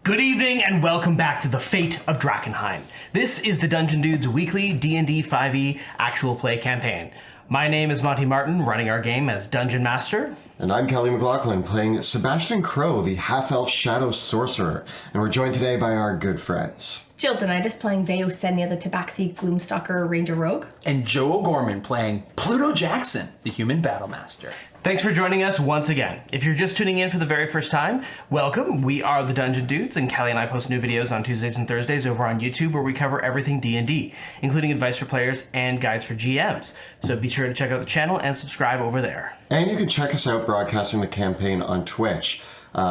Good evening and welcome back to The Fate of Drakkenheim. This is the Dungeon Dudes weekly D&D 5e actual play campaign. My name is Monty Martin, running our game as Dungeon Master. And I'm Kelly McLaughlin, playing Sebastian Crow, the half-elf shadow sorcerer. And we're joined today by our good friends. Jill Denitis playing Veo Senya, the Tabaxi Gloomstalker Ranger Rogue. And Joe O'Gorman playing Pluto Jackson, the Human Battlemaster. Thanks for joining us once again. If you're just tuning in for the very first time, welcome. We are the Dungeon Dudes, and Kelly and I post new videos on Tuesdays and Thursdays over on YouTube where we cover everything D&D, including advice for players and guides for GMs. So be sure to check out the channel and subscribe over there. And you can check us out broadcasting the campaign on Twitch.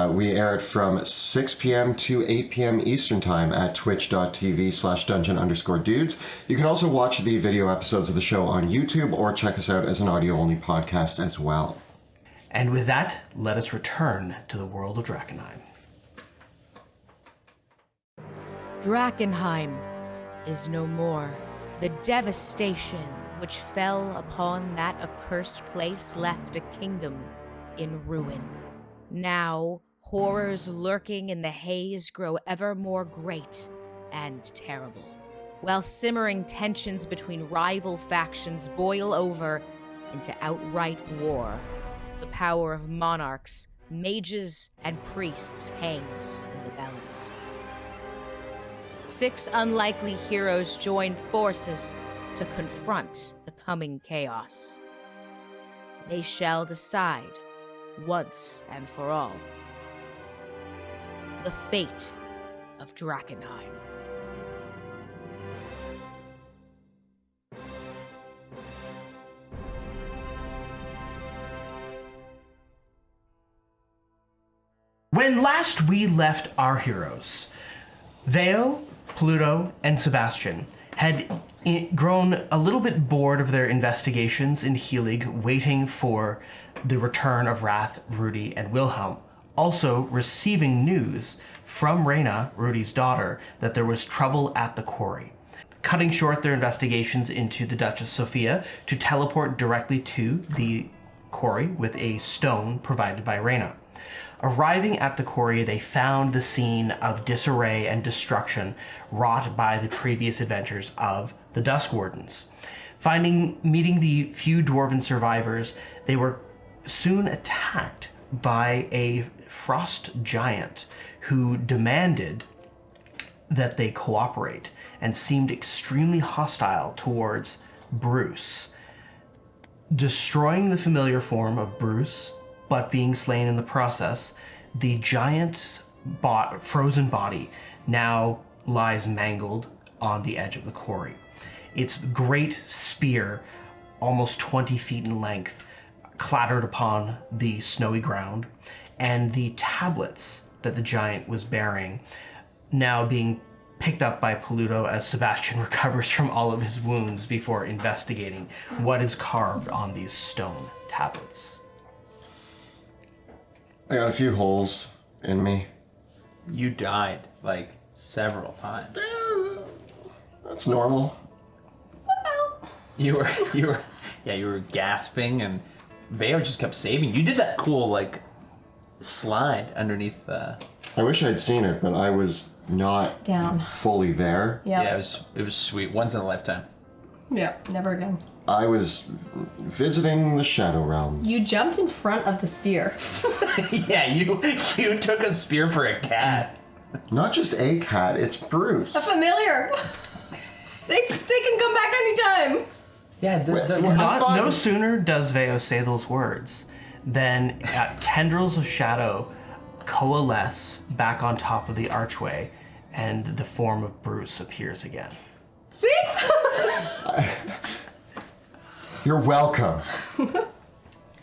We air it from 6 p.m. to 8 p.m. Eastern Time at twitch.tv/dungeon_dudes. You can also watch the video episodes of the show on YouTube or check us out as an audio-only podcast as well. And with that, let us return to the world of Drakkenheim. Drakkenheim is no more. The devastation which fell upon that accursed place left a kingdom in ruin. Now, horrors lurking in the haze grow ever more great and terrible, while simmering tensions between rival factions boil over into outright war. The power of monarchs, mages, and priests hangs in the balance. 6 unlikely heroes join forces to confront the coming chaos. They shall decide, once and for all, the fate of Drakkenheim. When last we left our heroes, Veo, Pluto, and Sebastian had grown a little bit bored of their investigations in Helig, waiting for the return of Wrath, Rudy, and Wilhelm. Also receiving news from Reyna, Rudy's daughter, that there was trouble at the Quarry. Cutting short their investigations into the Duchess Sophia to teleport directly to the Quarry with a stone provided by Reyna. Arriving at the Quarry, they found the scene of disarray and destruction wrought by the previous adventures of the Dusk Wardens. Meeting the few dwarven survivors, they were soon attacked by a frost giant who demanded that they cooperate and seemed extremely hostile towards Bruce. Destroying the familiar form of Bruce, but being slain in the process, the giant's frozen body now lies mangled on the edge of the quarry. Its great spear, almost 20 feet in length, clattered upon the snowy ground, and the tablets that the giant was bearing now being picked up by Pluto as Sebastian recovers from all of his wounds before investigating what is carved on these stone tablets. I got a few holes in me. You died, like, several times. That's normal. You were gasping, and Veo just kept saving. You did that cool, like, slide underneath the... I wish I'd seen it, but I was not Down. fully there. Yep. Yeah, it was sweet. Once in a lifetime. Yep, never again. I was visiting the Shadow Realms. You jumped in front of the spear. Yeah, you took a spear for a cat. Not just a cat, it's Bruce. A familiar. They can come back anytime. Yeah, No sooner does Veo say those words than tendrils of shadow coalesce back on top of the archway, and the form of Bruce appears again. See? You're welcome.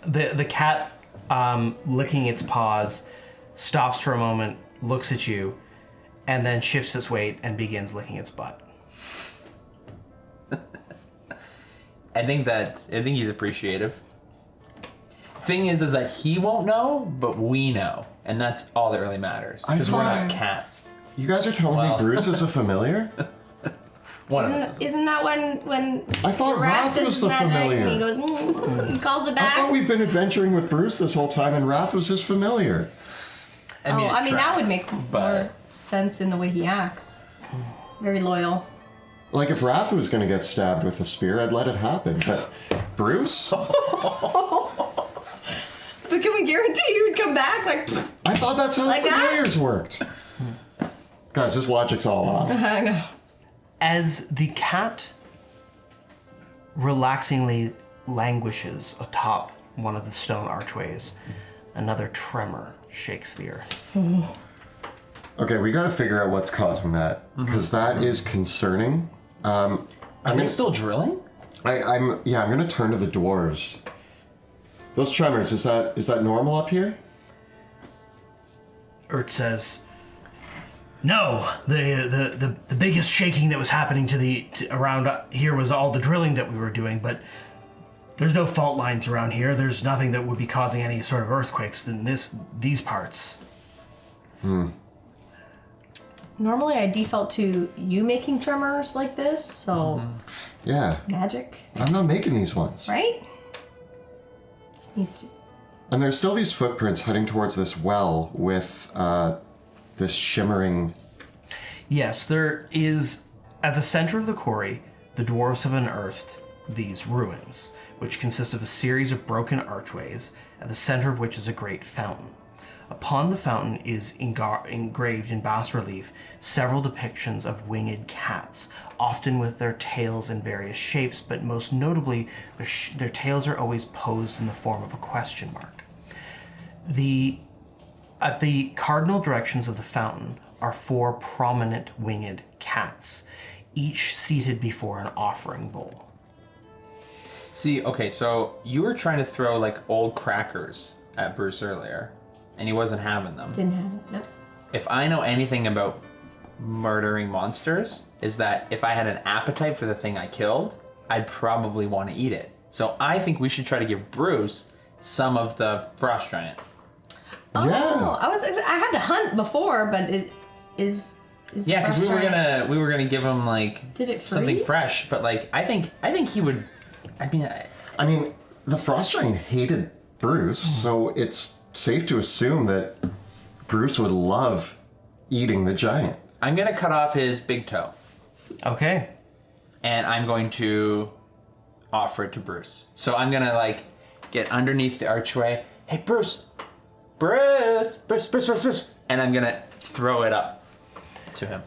The cat, licking its paws, stops for a moment, looks at you, and then shifts its weight and begins licking its butt. I think he's appreciative. Thing is that he won't know, but we know, and that's all that really matters. Because we're not cats. You guys are telling me Bruce is a familiar? One of us. Isn't that when I thought Wrath was the familiar. And he goes, and calls it I back? thought we've been adventuring with Bruce this whole time, and Wrath was his familiar. I mean that would make more sense in the way he acts. Very loyal. Like if Raph was going to get stabbed with a spear, I'd let it happen. But Bruce? But can we guarantee he would come back? Like, I thought that's how Like that? familiars worked. Guys, this logic's all off. I know. As the cat relaxingly languishes atop one of the stone archways, another tremor shakes the earth. Okay, we got to figure out what's causing that, because that is concerning. Are they still drilling? I'm going to turn to the dwarves. Those tremors, is that normal up here? Urt says, "No, the biggest shaking that was happening around here was all the drilling that we were doing, but there's no fault lines around here. There's nothing that would be causing any sort of earthquakes in these parts." Normally I default to you making tremors like this, so Yeah. magic, I'm not making these ones. right? This needs to... And there's still these footprints heading towards this well with this shimmering... Yes, there is, at the center of the quarry, the dwarves have unearthed these ruins, which consist of a series of broken archways, at the center of which is a great fountain. Upon the fountain is engraved in bas-relief several depictions of winged cats, often with their tails in various shapes, but most notably, their tails are always posed in the form of a question mark. At the cardinal directions of the fountain are 4 prominent winged cats, each seated before an offering bowl. See, okay, so you were trying to throw like old crackers at Bruce earlier, and he wasn't having them. Didn't have it, no. If I know anything about murdering monsters, is that if I had an appetite for the thing I killed, I'd probably want to eat it. So I think we should try to give Bruce some of the frost giant. Oh, Yeah. I had to hunt before, but it is Yeah, because we were gonna give him like Did it something freeze? fresh, but like I think he would. I mean, the frost giant hated Bruce, so it's safe to assume that Bruce would love eating the giant. I'm gonna cut off his big toe, Okay. and I'm going to offer it to Bruce. So I'm gonna like get underneath the archway. Hey, Bruce, and I'm gonna throw it up to him.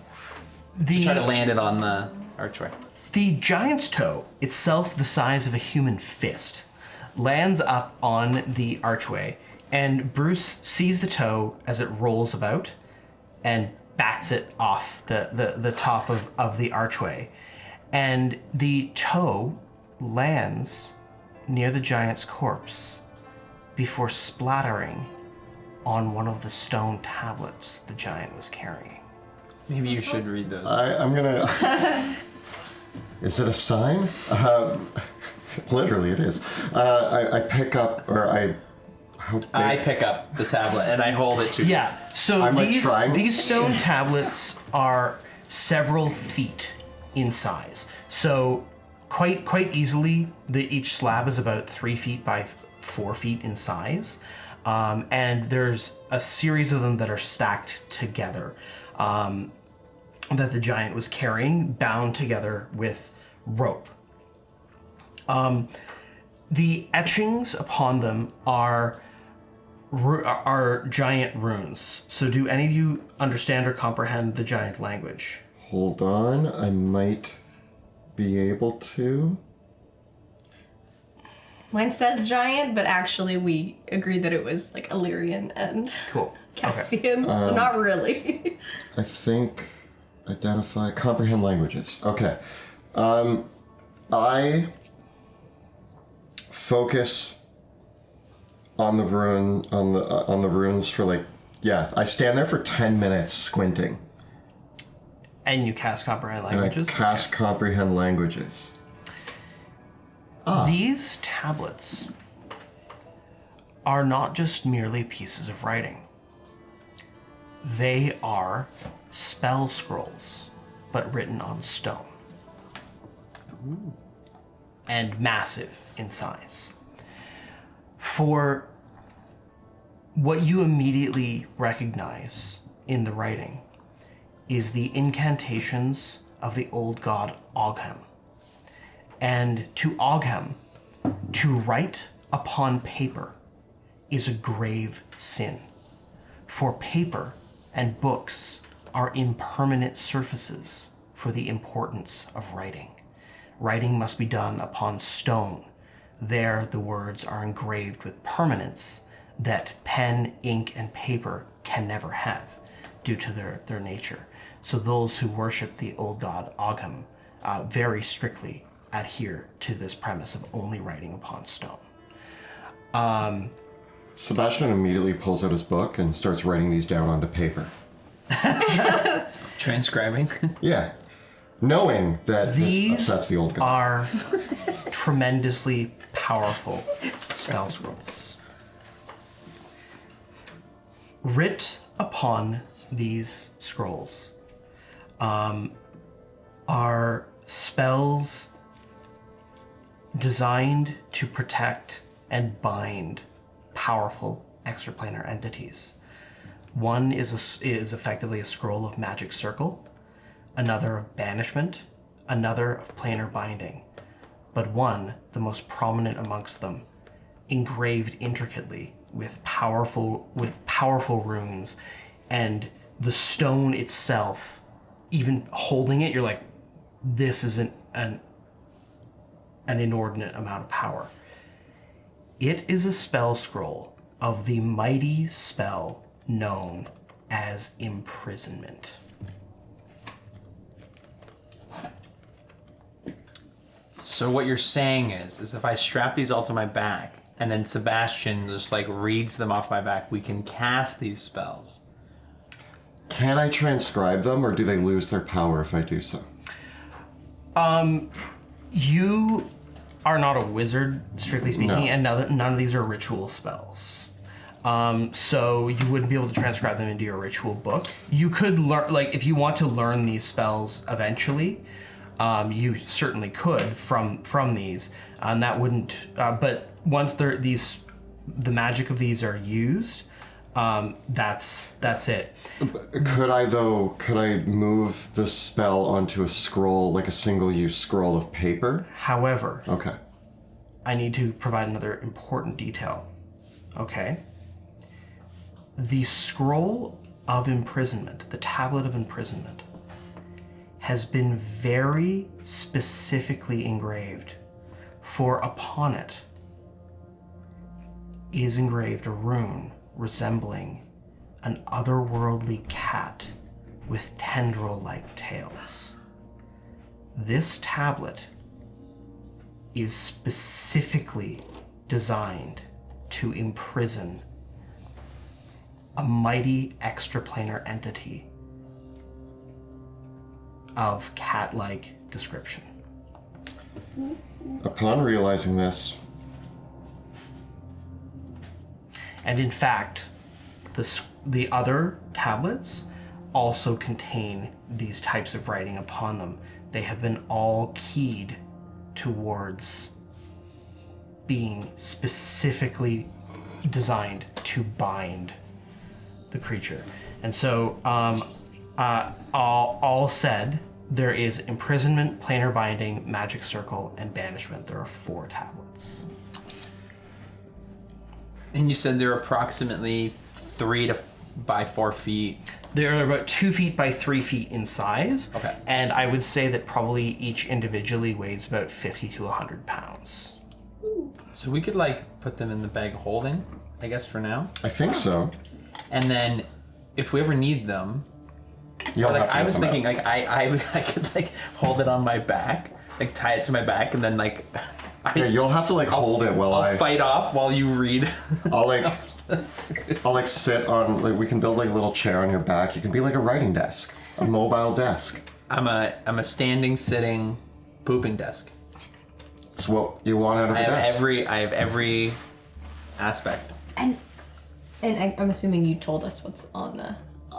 Try to land it on the archway. The giant's toe, itself the size of a human fist, lands up on the archway, and Bruce sees the toe as it rolls about and bats it off the top of the archway. And the toe lands near the giant's corpse before splattering on one of the stone tablets the giant was carrying. Maybe you should read those. I'm gonna... Is it a sign? Literally, it is. I pick up, or how big? I pick up the tablet and I hold it to you. Yeah, so I'm, like, trying. these stone tablets are several feet in size. So quite easily, each slab is about 3 feet by 4 feet in size. And there's a series of them that are stacked together that the giant was carrying, bound together with rope. The etchings upon them are giant runes. So do any of you understand or comprehend the giant language? Hold on, I might be able to. Mine says giant, but actually we agreed that it was like Illyrian and Cool. Caspian, so not really. I think identify, comprehend languages. Okay. I focus on the runes for I stand there for 10 minutes squinting. And you cast comprehend And languages? I cast comprehend languages. These tablets are not just merely pieces of writing. They are spell scrolls, but written on stone. Ooh. And massive in size. For what you immediately recognize in the writing is the incantations of the old god Oghem. And to Oghem, to write upon paper is a grave sin. For paper and books are impermanent surfaces for the importance of writing. Writing must be done upon stone. There the words are engraved with permanence that pen, ink, and paper can never have due to their nature. So those who worship the old god Oghem very strictly adhere to this premise of only writing upon stone. Sebastian immediately pulls out his book and starts writing these down onto paper. Transcribing. Yeah. Knowing that These this upsets the old guy. are tremendously powerful spell scrolls. Writ upon these scrolls are spells designed to protect and bind powerful extraplanar entities. One is effectively a scroll of magic circle, another of banishment, another of planar binding, but one, the most prominent amongst them, engraved intricately with powerful runes, and the stone itself, even holding it, you're like, this is an inordinate amount of power. It is a spell scroll of the mighty spell known as imprisonment. So what you're saying is if I strap these all to my back and then Sebastian just like reads them off my back, we can cast these spells. Can I transcribe them, or do they lose their power if I do so? You are not a wizard, strictly speaking, No. and none of these are ritual spells. So you wouldn't be able to transcribe them into your ritual book. You could learn, like, if you want to learn these spells eventually, you certainly could from these, and that wouldn't. But once the magic of these are used, that's it. Could I move the spell onto a scroll, like a single-use scroll of paper? However, Okay. I need to provide another important detail. Okay? The scroll of imprisonment, the tablet of imprisonment, has been very specifically engraved, for upon it is engraved a rune resembling an otherworldly cat with tendril-like tails. This tablet is specifically designed to imprison a mighty extraplanar entity of cat-like description. Upon realizing this, And in fact, the other tablets also contain these types of writing upon them. They have been all keyed towards being specifically designed to bind the creature. And so, all said, there is imprisonment, planar binding, magic circle, and banishment. There are 4 tablets. And you said they're approximately 3 by 4 feet. They're about 2 feet by 3 feet in size. Okay. And I would say that probably each individually weighs about 50 to 100 pounds. So we could like put them in the bag of holding, I guess, for now. I think so. And then if we ever need them, You'll like have to I get was them thinking, out. like I could like hold it on my back, like tie it to my back, and then like Yeah, you'll have to like hold it while I'll fight off while you read. I'll like sit on, like, we can build like a little chair on your back. You can be like a writing desk, a mobile desk. I'm a standing, sitting, pooping desk. It's what you want out of a desk. I have every aspect. And I'm assuming you told us what's on the.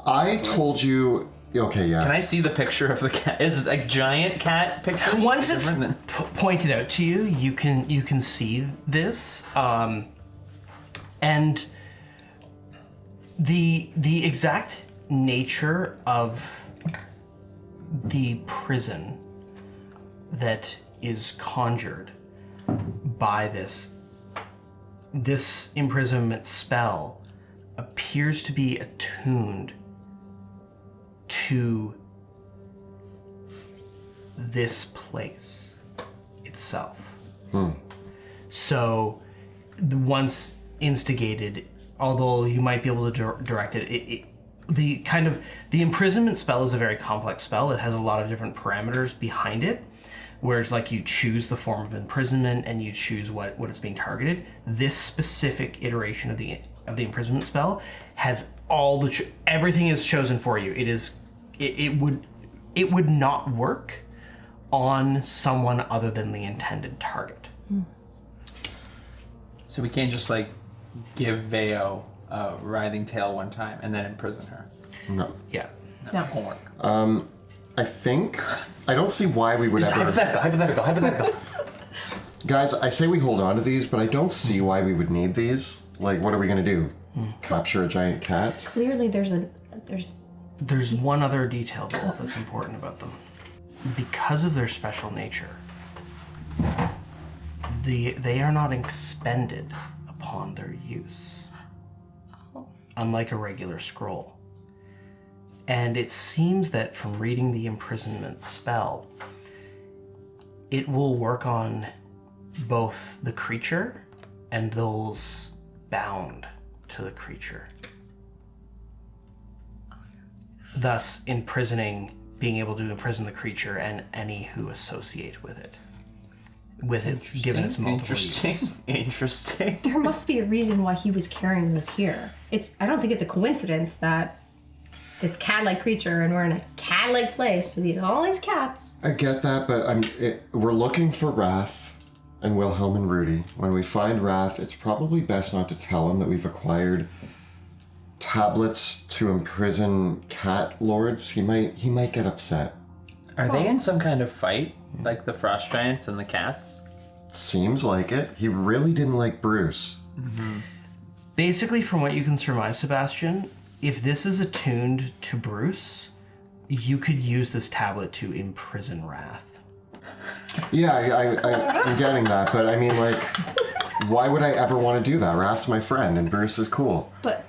I told you. Okay, yeah. Can I see the picture of the cat? Is it like giant cat picture? Once it's pointed out to you, you can see this, and the exact nature of the prison that is conjured by this imprisonment spell appears to be attuned to this place itself. So once instigated, although you might be able to direct it, the imprisonment spell is a very complex spell. It has a lot of different parameters behind it, whereas like you choose the form of imprisonment and you choose what it's being targeted. This specific iteration of the imprisonment spell has all the everything is chosen for you. It would not work on someone other than the intended target. So we can't just like give Veo a writhing tail one time and then imprison her. No. Yeah. No. Won't work. I think I don't see why we would It's ever. hypothetical. Guys, I say we hold on to these, but I don't see why we would need these. Like, what are we gonna do? Capture a giant cat? Clearly, there's There's one other detail though that's important about them. Because of their special nature, they are not expended upon their use, unlike a regular scroll. And it seems that from reading the imprisonment spell, it will work on both the creature and those bound to the creature. Thus, being able to imprison the creature and any who associate with it. Given its multiple use. Interesting. there must be a reason why he was carrying this here. I don't think it's a coincidence that this cat-like creature and we're in a cat-like place with all these cats. I get that, but we're looking for Wrath and Wilhelm and Rudy. When we find Wrath, it's probably best not to tell him that we've acquired tablets to imprison cat lords. He might get upset. Are they in some kind of fight? Like the frost giants and the cats? Seems like it. He really didn't like Bruce. Basically, from what you can surmise, Sebastian, if this is attuned to Bruce, you could use this tablet to imprison Wrath. Yeah, I'm getting that, but I mean, like, why would I ever want to do that? Wrath's my friend, and Bruce is cool. But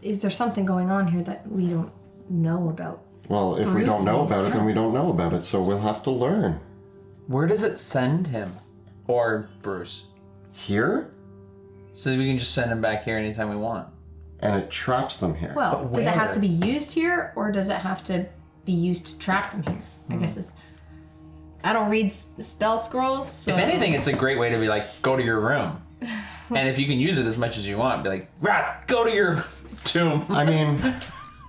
is there something going on here that we don't know about? Well, if we Bruce don't know and his about it, then we cats. don't know about it, so we'll have to learn. Where does it send him? Or Bruce? Here? So we can just send him back here anytime we want. And it traps them here. Well, But does it have where? to be used here, or does it have to be used to trap them here? I guess I don't read spell scrolls, so... If anything, it's a great way to be like, go to your room. And if you can use it as much as you want, be like, Wrath, go to your tomb. I mean,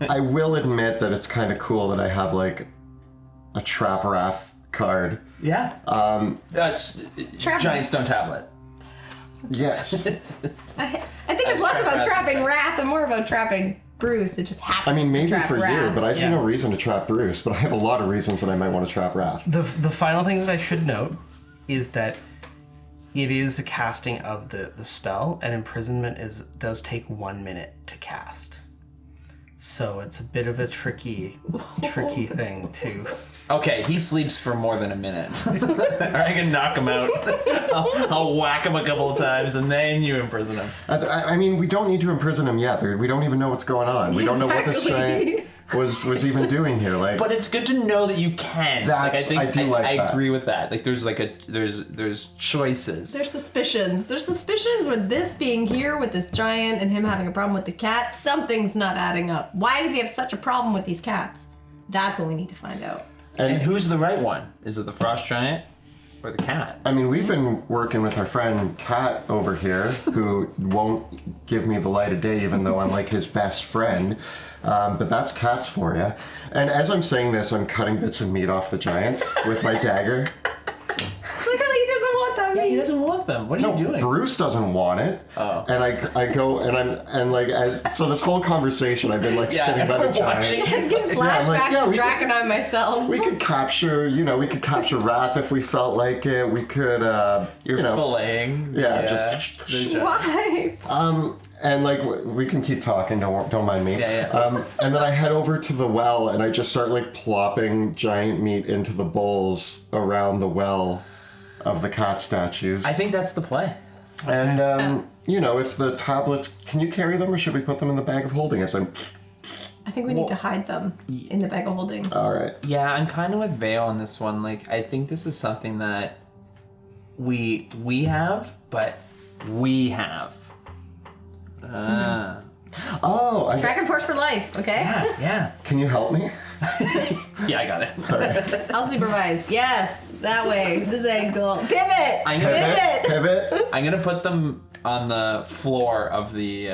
I will admit that it's kind of cool that I have, like, a Trap Wrath card. Yeah. That's Trap- giant stone tablet. Yes. I think it's less about trapping Wrath and more about trapping Bruce. It just happens I mean, to maybe trap for you, Wrath. but I see no reason to trap Bruce, but I have a lot of reasons that I might want to trap Wrath. The final thing that I should note is that it is the casting of the spell, and imprisonment does take 1 minute to cast. So it's a bit of a tricky thing to... Okay, he sleeps for more than a minute. Or I can knock him out. I'll whack him a couple of times, and then you imprison him. I mean, we don't need to imprison him yet. We don't even know what's going on. We don't know what this giant was even doing here. Like, But it's good to know that you can. I do like I that. agree with that. Like, there's there's choices. There's suspicions. There's suspicions with this being here with this giant and him having a problem with the cat. Something's not adding up. Why does he have such a problem with these cats? That's what we need to find out. And who's the right one? Is it the frost giant or the cat? I mean, we've been working with our friend Kat over here, who won't give me the light of day, even though I'm like his best friend. But that's cats for you. And as I'm saying this, I'm cutting bits of meat off the giants with my dagger. Clearly he doesn't want that He meat. doesn't want them. What are you doing? Bruce doesn't want it. Oh. And I go and like so this whole conversation I've been like sitting by the we're giant. watching. I'm getting Yeah, I'm like, flashbacks yeah, to we could- Drakkenheim myself. We could capture Wrath if we felt like it. We could, You're filleting. yeah, the just- giant. Why? And like we can keep talking, don't mind me. Yeah. And then I head over to the well and I just start like plopping giant meat into the bowls around the well of the cat statues. I think that's the play. And you know, if the tablets, can you carry them or should we put them in the bag of holding? As I'm. I think we need to hide them in the bag of holding. All right. Yeah, I'm kind of with Vale on this one. Like, I think this is something that we have, but we have. Oh, Dragon Force for life, okay? Yeah. can you help me? Yeah, I got it. I'll supervise. Yes, that way. This angle. Pivot! I'm gonna, Pivot. I'm gonna put them on the floor of the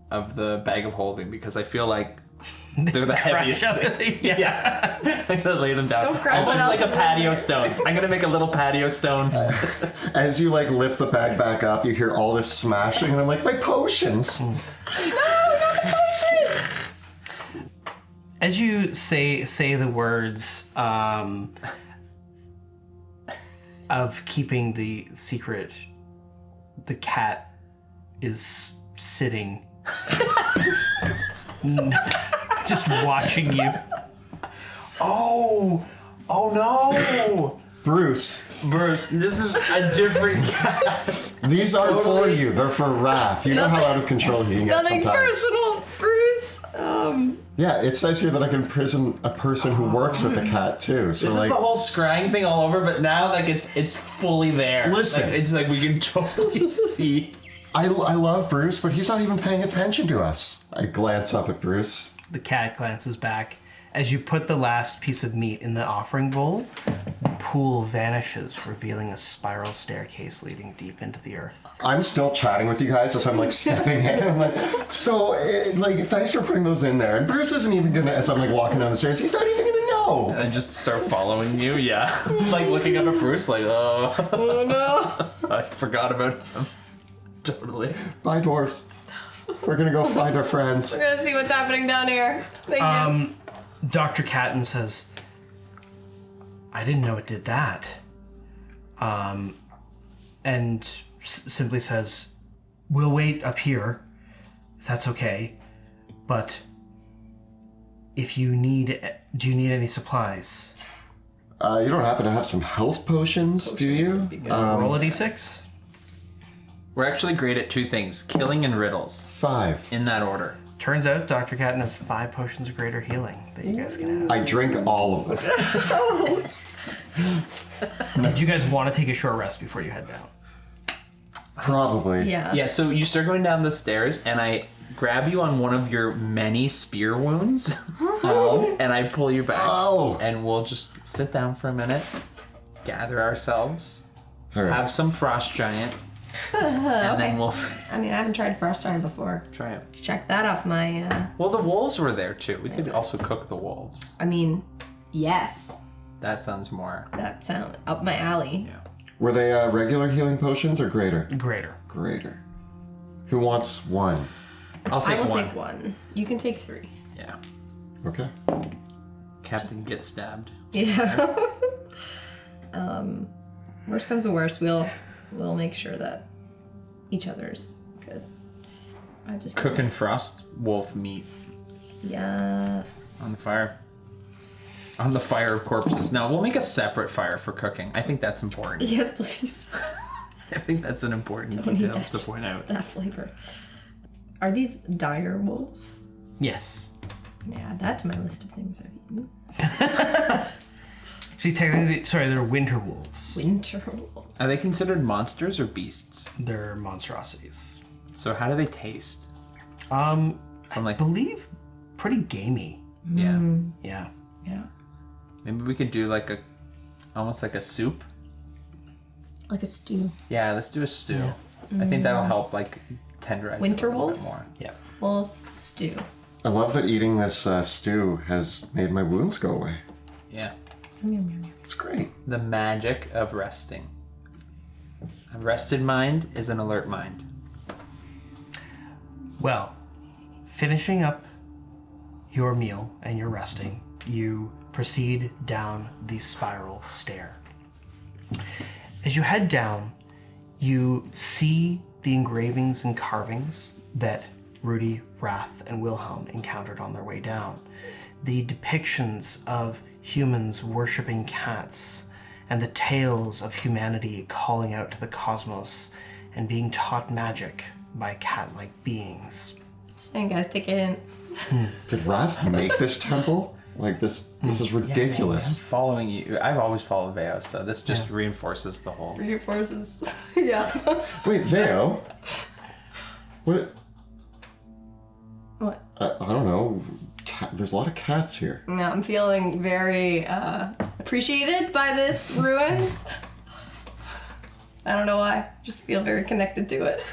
bag of holding because I feel like they're the heaviest. Yeah. I'm gonna lay them down. Don't crash It's just it like a off the patio stone. I'm gonna make a little patio stone. As you like lift the bag back up, you hear all this smashing, and I'm like, my potions. As you say the words of keeping the secret, the cat is sitting, just watching you. Oh no! Bruce, Bruce, this is a different cat. these aren't for you. They're for Raph. You know how out of control he can get Nothing sometimes. personal, Bruce. Yeah, it says here that I can imprison a person who works with a cat too. So This like, is the whole scrying thing all over, but now like it's fully there. Listen. Like, it's like we can totally see. I love Bruce, but he's not even paying attention to us. I glance up at Bruce. The cat glances back. As you put the last piece of meat in the offering bowl, the pool vanishes, revealing a spiral staircase leading deep into the earth. I'm still chatting with you guys as I'm like stepping in. And I'm like, so like, thanks for putting those in there. And Bruce isn't even gonna, as I'm like walking down the stairs, he's not even gonna know. And I just start following you, yeah. Like looking up at Bruce, like, oh no. I forgot about him. Totally. Bye, dwarves. We're gonna go find our friends. We're gonna see what's happening down here. Thank you. Dr. Catton says, I didn't know it did that. And simply says, we'll wait up here, if that's okay. But if you need, do you need any supplies? You don't happen to have some health potions, do you? Roll a d6. We're actually great at two things, killing and riddles, 5. in that order. Turns out Dr. Catton has 5 potions of greater healing that you guys can have. I drink all of them. Do you guys want to take a short rest before you head down? Probably. Yeah. Yeah, so you start going down the stairs, and I grab you on one of your many spear wounds, and I pull you back, and we'll just sit down for a minute, gather ourselves, All right. have some frost giant, and then we'll I mean, I haven't tried Frost Iron before. try it. Check that off my, Well, the wolves were there too. We could also cook the wolves. I mean, yes. That sounds more. That sounds up my alley. Yeah. Were they regular healing potions or greater? Greater. Greater. Who wants one? I'll take I will one. take one. You can take 3. Yeah. Okay. Captain gets stabbed. Yeah. Worst comes to worst, we'll make sure that each other's good. I just Cooking frost wolf meat Yes. on the fire. On the fire of corpses. Now we'll make a separate fire for cooking. I think that's important. Yes, please. I think that's an important Don't need detail that. to point out. That flavor. Are these dire wolves? Yes. I'm gonna add that to my list of things I've eaten. See, technically, sorry, they're winter wolves. Winter wolves. Are they considered monsters or beasts? They're monstrosities. So how do they taste? From From like, I believe pretty gamey. yeah. Yeah. Yeah. Maybe we could do like almost like a soup. Like a stew. Yeah, let's do a stew. I think that'll help like tenderize Winter it a little wolf? bit more. Yeah. Wolf stew. I love that eating this stew has made my wounds go away. Yeah. It's great. The magic of resting. A rested mind is an alert mind. Well, finishing up your meal and your resting, you proceed down the spiral stair. As you head down, you see the engravings and carvings that Rudy, Wrath, and Wilhelm encountered on their way down. The depictions of humans worshipping cats, and the tales of humanity calling out to the cosmos and being taught magic by cat-like beings. Saying, guys, take it in. Did Wrath make this temple? Like, this is I'm ridiculous. following you. I've always followed Veo, so this just reinforces the whole. Reinforces. Yeah. Wait, Veo? What? What? I don't know. There's a lot of cats here. No, I'm feeling very appreciated by this ruins. I don't know why. Just feel very connected to it.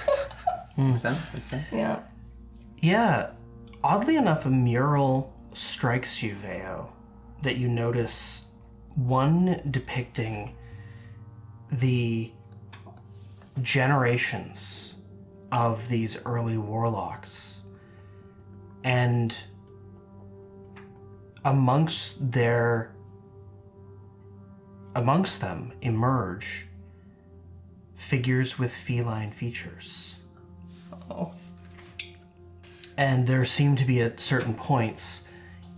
Makes sense. Makes sense. Yeah. Yeah, oddly enough, a mural strikes you, Veo, that you notice one depicting the generations of these early warlocks, and amongst them emerge figures with feline features. Oh. And there seem to be at certain points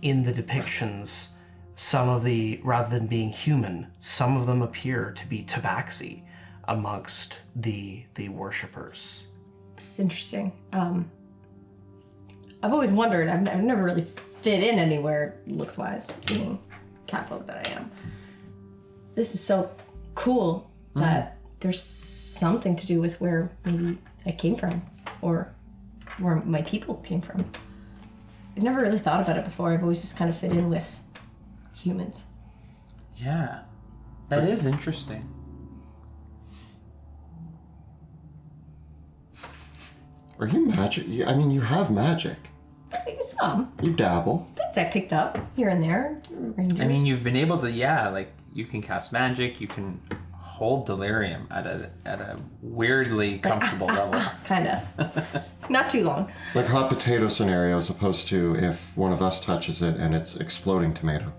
in the depictions, rather than being human, some of them appear to be tabaxi amongst the worshippers. This is interesting. I've always wondered, I've never really fit in anywhere looks-wise, being catfolk that I am. This is so cool that there's something to do with where maybe I came from, or where my people came from. I've never really thought about it before. I've always just kind of fit in with humans. Yeah, that is interesting. Are you magic? I mean, you have magic. Some You dabble. things I picked up here and there. Rangers. I mean, you've been able to, you can cast magic, you can hold delirium at a weirdly comfortable level. Kinda. Not too long. Like hot potato scenario as opposed to if one of us touches it and it's exploding tomato.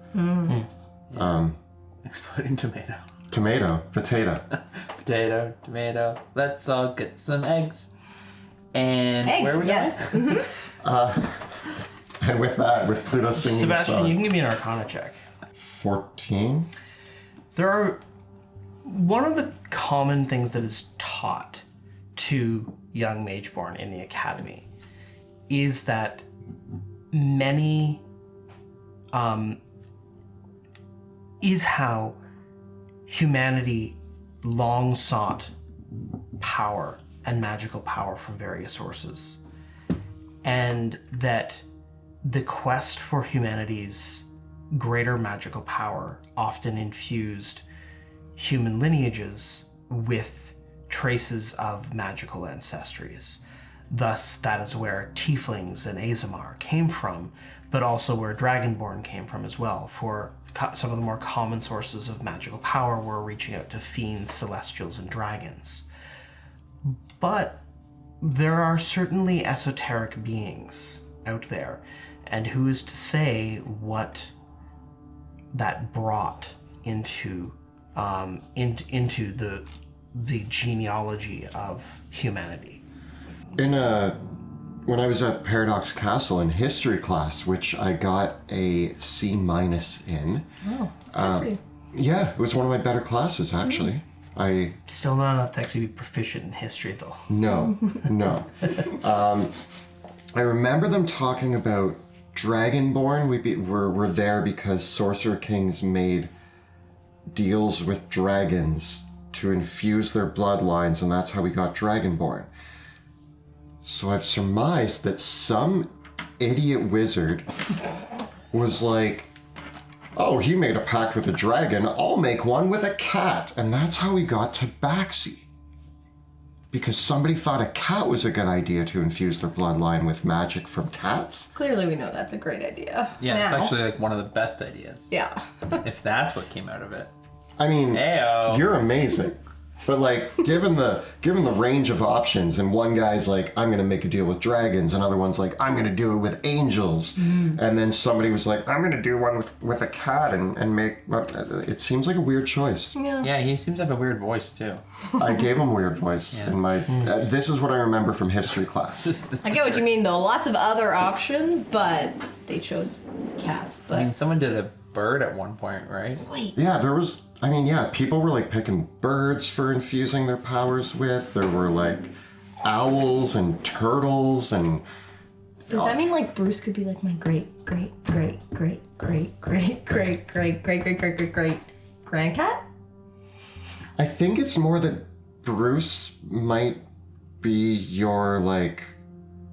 Exploding tomato. Tomato. Potato. Potato, tomato. Let's all get some eggs. And Eggs, where are we yes. going? And with that, with Pluto singing Sebastian, the you song. can give me an Arcana check. 14? One of the common things that is taught to young Mageborn in the academy is that is how humanity long sought power and magical power from various sources, and that the quest for humanity's greater magical power often infused human lineages with traces of magical ancestries. Thus, that is where tieflings and Azamar came from, but also where Dragonborn came from as well. For some of the more common sources of magical power were reaching out to fiends, celestials, and dragons. But there are certainly esoteric beings out there, and who is to say what that brought into the genealogy of humanity. When I was at Paradox Castle in history class, which I got a C- in. Oh, it's good for you. Yeah, it was one of my better classes actually. Still not enough to actually be proficient in history, though. No. I remember them talking about Dragonborn. We're there because Sorcerer Kings made deals with dragons to infuse their bloodlines, and that's how we got Dragonborn. So I've surmised that some idiot wizard was like, oh, he made a pact with a dragon, I'll make one with a cat. And that's how we got Tabaxi. Because somebody thought a cat was a good idea to infuse their bloodline with magic from cats. Clearly we know that's a great idea. Yeah, now. it's actually like one of the best ideas. Yeah. If that's what came out of it. I mean, Heyo. you're amazing. But like, given the range of options, and one guy's like, I'm gonna make a deal with dragons, another one's like, I'm gonna do it with angels, and then somebody was like, I'm gonna do one with a cat and make. It seems like a weird choice. Yeah, he seems to have a weird voice too. I gave him weird voice in my. This is what I remember from history class. I get what you mean, though. Lots of other options, but they chose cats. But I mean, someone did a bird at one point, right? wait, Yeah, there was. I mean, yeah, people were like picking birds for infusing their powers with. There were like owls and turtles and. does that mean like Bruce could be like my great great great great great great great great great great great great great grandcat? I think it's more that Bruce might be your like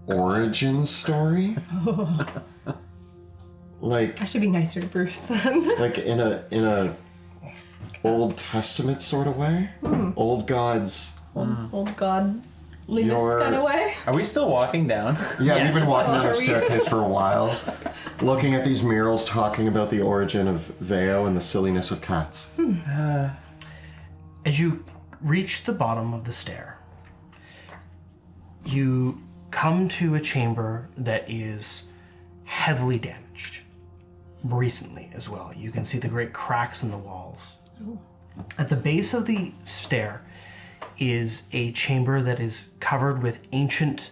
origin story. Like I should be nicer to Bruce then. like in a Old Testament sort of way. Old gods. Old godliness Your- kind of way. Are we still walking down? Yeah, we've been walking down the Are we? staircase for a while, looking at these murals talking about the origin of Veo and the silliness of cats. As you reach the bottom of the stair, you come to a chamber that is heavily damaged. Recently as well. You can see the great cracks in the walls. At the base of the stair is a chamber that is covered with ancient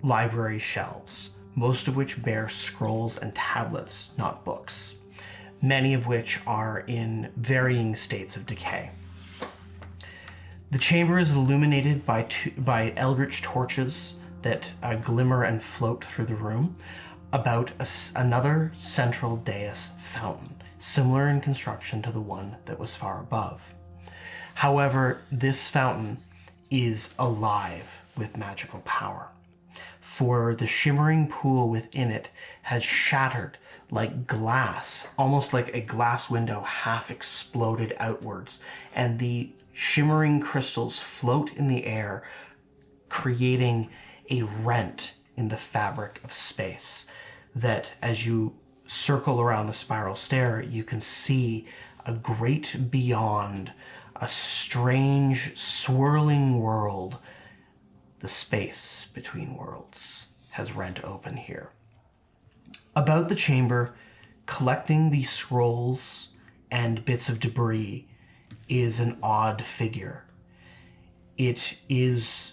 library shelves, most of which bear scrolls and tablets, not books, many of which are in varying states of decay. The chamber is illuminated by eldritch torches that glimmer and float through the room about another central dais fountain, similar in construction to the one that was far above. However, this fountain is alive with magical power, for the shimmering pool within it has shattered like glass, almost like a glass window half exploded outwards, and the shimmering crystals float in the air, creating a rent in the fabric of space that, as you circle around the spiral stair, you can see a great beyond, a strange, swirling world. The space between worlds has rent open here. About the chamber, collecting the scrolls and bits of debris, is an odd figure. It is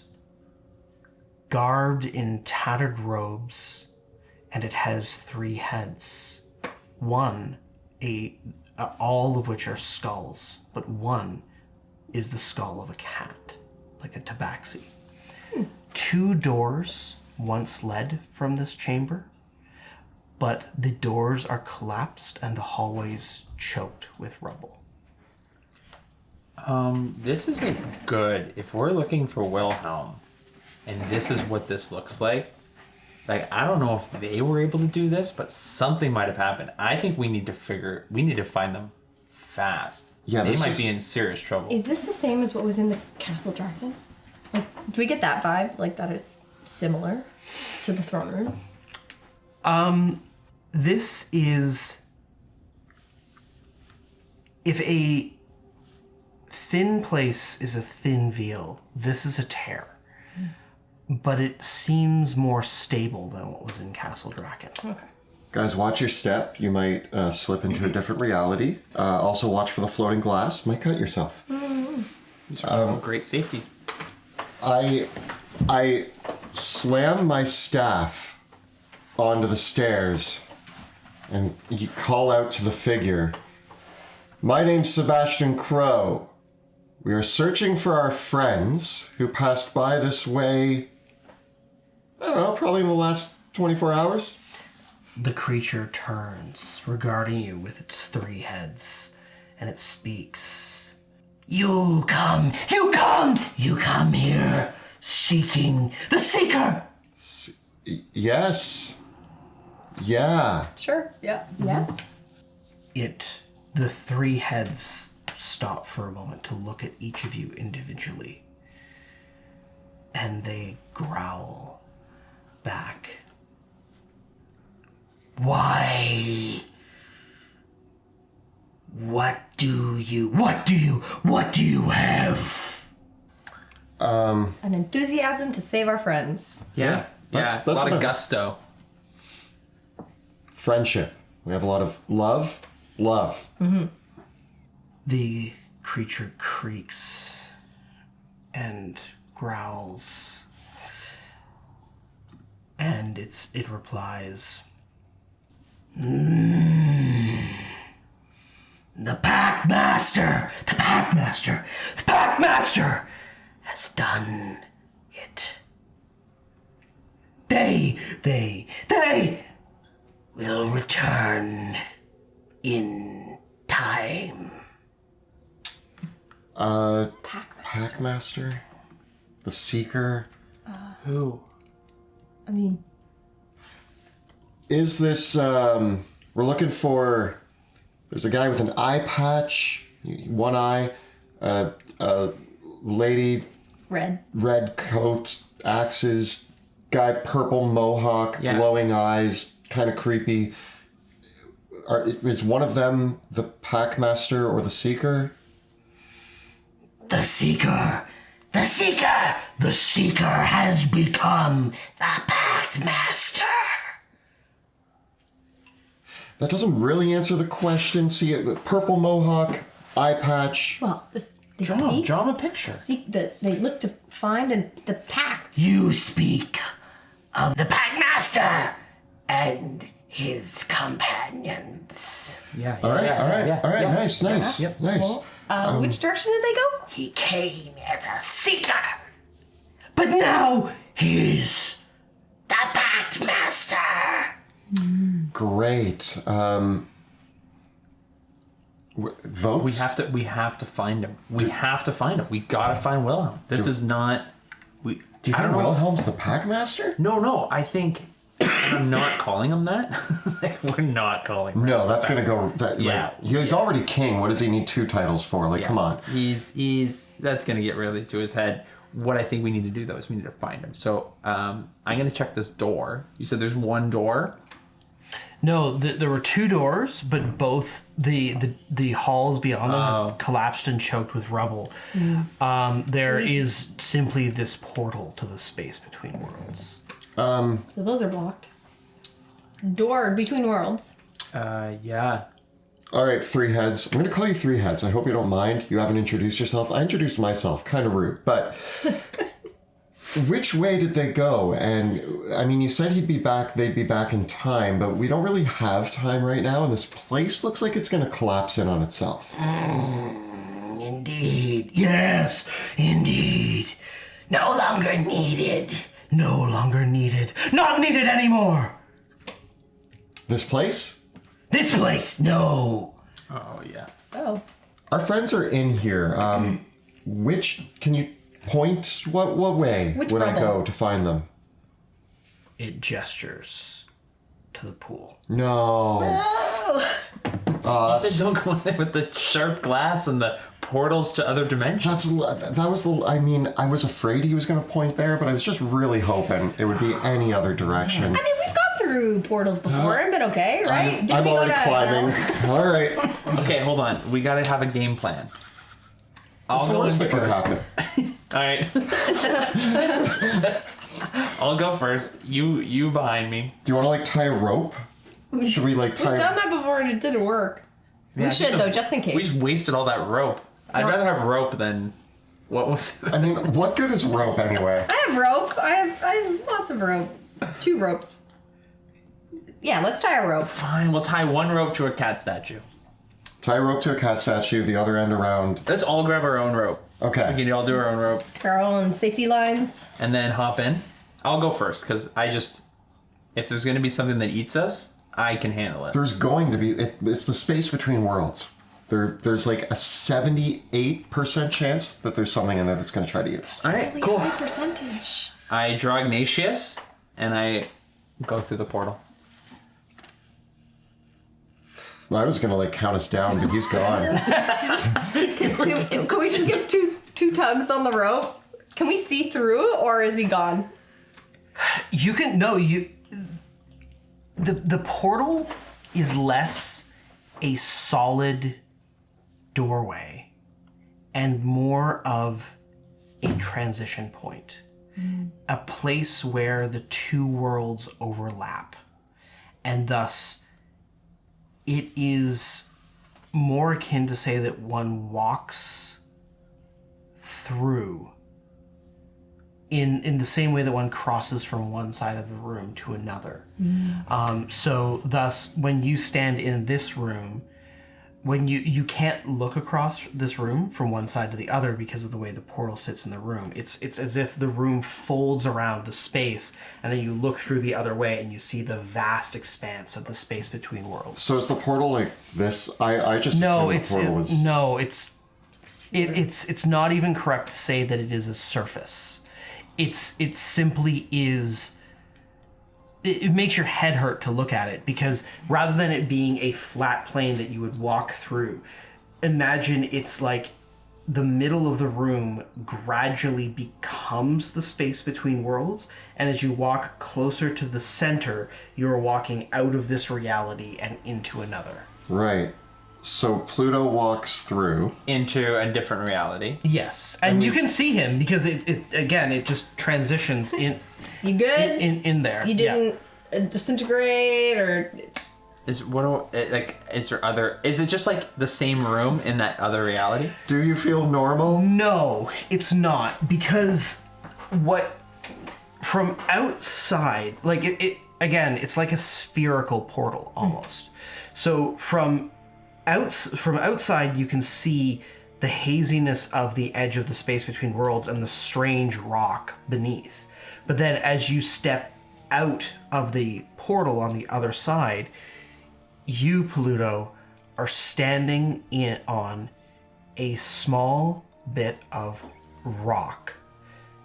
garbed in tattered robes, and it has 3 heads. One, all of which are skulls, but one is the skull of a cat, like a tabaxi. 2 doors once led from this chamber, but the doors are collapsed and the hallways choked with rubble. This isn't good. If we're looking for Wilhelm, and this is what this looks like, I don't know if they were able to do this, but something might have happened. I think we need to find them fast. Yeah, they this might is- be in serious trouble. Is this the same as what was in the Castle Draken? Like, do we get that vibe? Like that it's similar to the throne room? This is... If a thin place is a thin veil, this is a tear. But it seems more stable than what was in Castle Draken. Okay. Guys, watch your step. You might slip into a different reality. Also, watch for the floating glass. Might cut yourself. These are all great safety. I slam my staff onto the stairs, and you call out to the figure. My name's Sebastian Crow. We are searching for our friends who passed by this way, I don't know, probably in the last 24 hours. The creature turns, regarding you with its 3 heads, and it speaks. You come here, seeking the Seeker! Yes. Yeah. Sure. Yeah. Yes. The 3 heads stop for a moment to look at each of you individually, and they growl back. What do you have? An enthusiasm to save our friends. Yeah. That's a lot of about- gusto. Friendship. We have a lot of love. Love. The creature creaks and growls, and it replies, The Packmaster has done it. They will return in time. Packmaster? The Seeker? Who? I mean, Is this, we're looking for, there's a guy with an eye patch, one eye, a lady, red coat, axes, guy, purple mohawk, Yeah. glowing eyes, kind of creepy. Is one of them the Packmaster or the Seeker? The Seeker has become the Packmaster. That doesn't really answer the question. See, purple mohawk, eye patch. Well, they Draw seek, him a picture. they look to find the pact. You speak of the Packmaster and his companions. Yeah. All right, nice. Yep. Nice. Which direction did they go? He came as a seeker, but now he's the Packmaster. Great. Votes? We have to find him. We gotta find Wilhelm. This is not. Do you I think don't know. Wilhelm's the Packmaster? No. I think I'm not calling him that. We're not calling him. No, that's gonna go. Yeah. He's already king. What does he need 2 titles for? Like, come on. He's that's gonna get really to his head. What I think we need to do though is we need to find him. So I'm gonna check this door. You said there's one door. No, there were 2 doors, but both the halls beyond them have collapsed and choked with rubble. There is simply this portal to the space between worlds. So those are blocked. Door between worlds. Yeah. All right, 3 heads. I'm gonna call you 3 heads. I hope you don't mind. You haven't introduced yourself. I introduced myself. Kind of rude, but which way did they go? And I mean, you said they'd be back in time, but we don't really have time right now, and this place looks like it's gonna collapse in on itself. Indeed. Yes, indeed. No longer needed. Not needed anymore. This place? This place, no. Oh yeah. Oh. Our friends are in here. Can you point what way Which would I rubble? go to find them? It gestures to the pool. No. Oh. You said don't go in there with the sharp glass and the portals to other dimensions. I mean, I was afraid he was going to point there, but I was just really hoping it would be any other direction. I mean, we've gone through portals before and been okay, right? Didn't I'm we go already to climbing. hell? All right. Okay, hold on. We gotta have a game plan. What's the worst that could happen? All right. I'll go first. You behind me. Do you want to like tie a rope? Should we like tie? We've done that before and it didn't work. Yeah, We should though, just in case. We just wasted all that rope. I'd rather have rope than what was it? I mean, what good is rope anyway? I have rope. I have lots of rope. 2 ropes. Yeah, let's tie a rope. Fine, we'll tie one rope to a cat statue. Tie a rope to a cat statue, the other end around. Let's all grab our own rope. Okay. We can all do our own rope Our own safety lines. and then hop in. I'll go first because if there's gonna be something that eats us, I can handle it. There's going to be. It's the space between worlds. There's like a 78% chance that there's something in there that's going to try to eat us. All right, Really cool. high percentage. I draw Ignatius and I go through the portal. Well, I was going to like count us down, but he's gone. Can we just give two tugs on the rope? Can we see through, or is he gone? You can the portal is less a solid doorway and more of a transition point, a place where the two worlds overlap. And thus, it is more akin to say that one walks through in the same way that one crosses from one side of the room to another. So thus, when you stand in this room, when you can't look across this room from one side to the other because of the way the portal sits in the room. It's as if the room folds around the space, and then you look through the other way and you see the vast expanse of the space between worlds. So is the portal like this? I just No, assumed the portal was... it's not even correct to say that it is a surface. It simply is. It makes your head hurt to look at it, because rather than it being a flat plane that you would walk through, imagine it's like the middle of the room gradually becomes the space between worlds, and as you walk closer to the center, you're walking out of this reality and into another. Right. So Pluto walks through. Into a different reality. Yes, and you can see him because it just transitions in. You good? In there. You didn't disintegrate or... Is it just like the same room in that other reality? Do you feel normal? No, it's not, because from outside, like it's like a spherical portal almost. So from outside you can see the haziness of the edge of the space between worlds and the strange rock beneath. But then as you step out of the portal on the other side, you, Pluto, are standing on a small bit of rock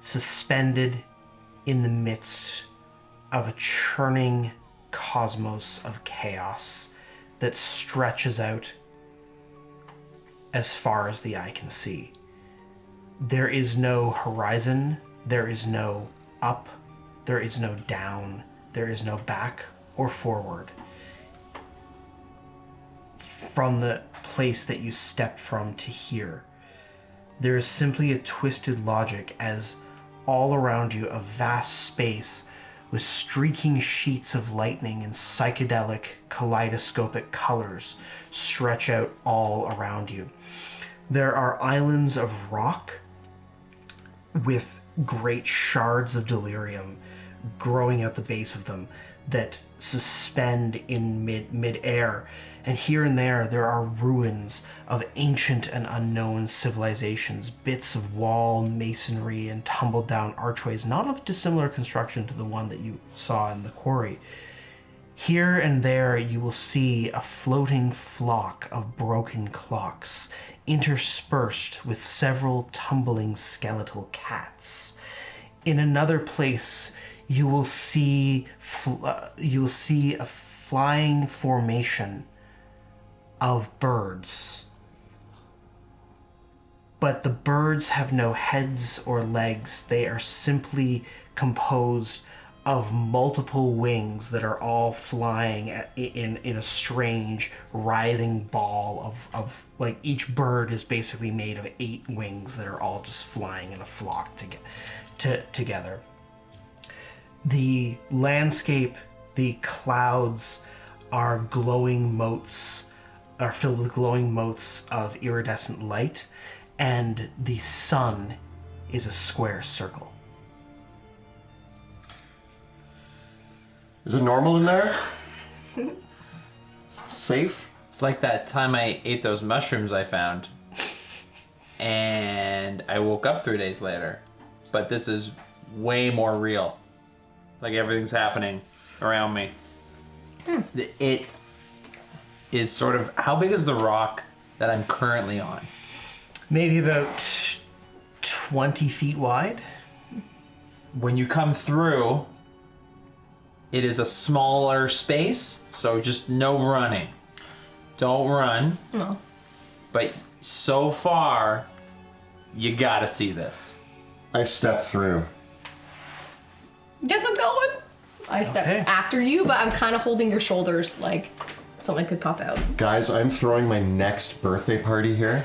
suspended in the midst of a churning cosmos of chaos that stretches out as far as the eye can see. There is no horizon, there is no up, there is no down, there is no back or forward. From the place that you stepped from to here, there is simply a twisted logic as all around you a vast space with streaking sheets of lightning and psychedelic kaleidoscopic colors stretch out all around you. There are islands of rock with great shards of delirium growing out the base of them that suspend in mid-air. And here and there are ruins of ancient and unknown civilizations, bits of wall masonry and tumbled down archways, not of dissimilar construction to the one that you saw in the quarry. Here and there you will see a floating flock of broken clocks, interspersed with several tumbling skeletal cats. In another place, you will see a flying formation of birds. But the birds have no heads or legs. They are simply composed of multiple wings that are all flying in a strange writhing ball of like each bird is basically made of 8 wings that are all just flying in a flock together. The landscape, the clouds are filled with glowing motes of iridescent light, and the sun is a square circle. Is it normal in there? Is it safe? It's like that time I ate those mushrooms I found, and I woke up 3 days later. But this is way more real. Like everything's happening around me. It is sort of... How big is the rock that I'm currently on? Maybe about 20 feet wide. When you come through, it is a smaller space, so just no running. Don't run. No. But so far, you gotta see this. I step through. Guess I'm going. I step Okay. after you, but I'm kind of holding your shoulders, like, so something could pop out. Guys, I'm throwing my next birthday party here.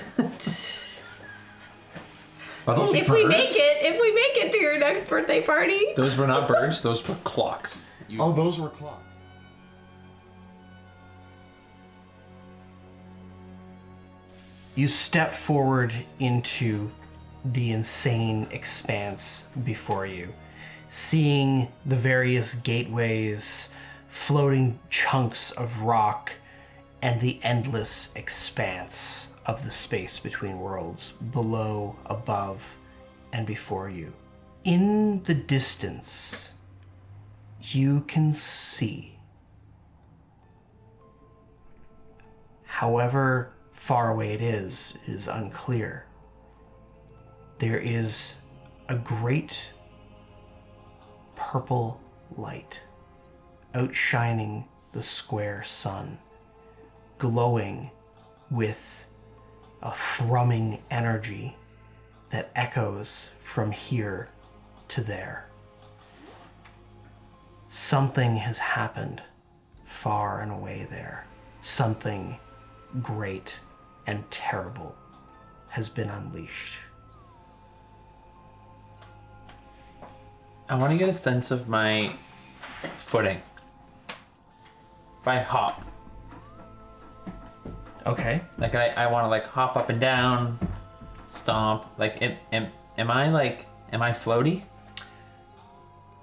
Are those If birds? we make it to your next birthday party. Those were not birds, those were clocks. Oh, those were clocks. You step forward into the insane expanse before you, seeing the various gateways, floating chunks of rock, and the endless expanse of the space between worlds, below, above, and before you. In the distance, you can see, however far away it is unclear. There is a great purple light outshining the square sun, glowing with a thrumming energy that echoes from here to there. Something has happened far and away there. Something great and terrible has been unleashed. I want to get a sense of my footing. If I hop, Okay. like I want to like hop up and down, stomp. Like, am I floaty?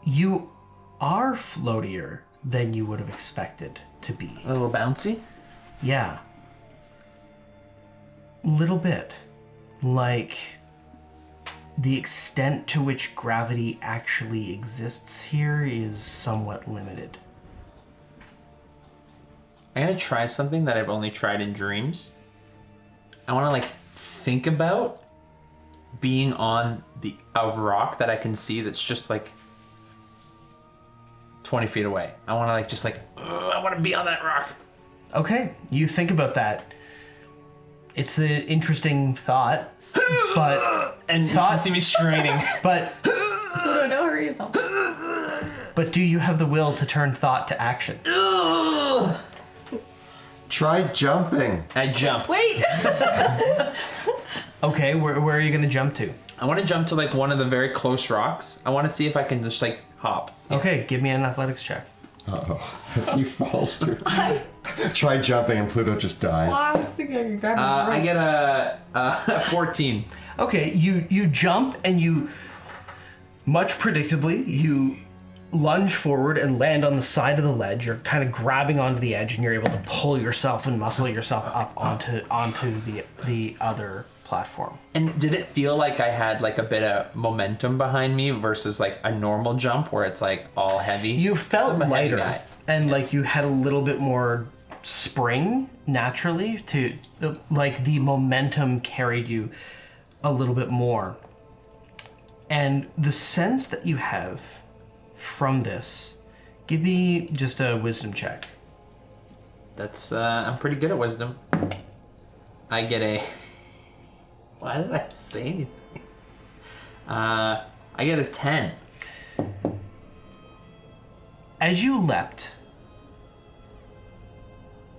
You are floatier than you would have expected to be. A little bouncy? Yeah. Little bit. Like, the extent to which gravity actually exists here is somewhat limited. I'm gonna try something that I've only tried in dreams. I want to like think about being on a rock that I can see that's just like 20 feet away. I want to like just like I want to be on that rock. Okay, you think about that. It's an interesting thought, but And you can see me straining. but Pluto, don't hurt yourself. but do you have the will to turn thought to action? Try jumping. I jump. Wait! Okay, where are you gonna jump to? I want to jump to like one of the very close rocks. I want to see if I can just like hop. Okay, give me an athletics check. Uh-oh. If he falls to... Try jumping and Pluto just dies. I was thinking I could grab his rope. I get a 14. Okay, you jump and you, much predictably, you lunge forward and land on the side of the ledge. You're kind of grabbing onto the edge and you're able to pull yourself and muscle yourself up onto the other platform. And did it feel like I had like a bit of momentum behind me versus like a normal jump where it's like all heavy? You felt I'm a heavy lighter guy. and like you had a little bit more spring naturally to like the momentum carried you a little bit more. And the sense that you have from this, give me just a wisdom check. That's I'm pretty good at wisdom. I get a. Why did I say anything? I get a 10. As you leapt,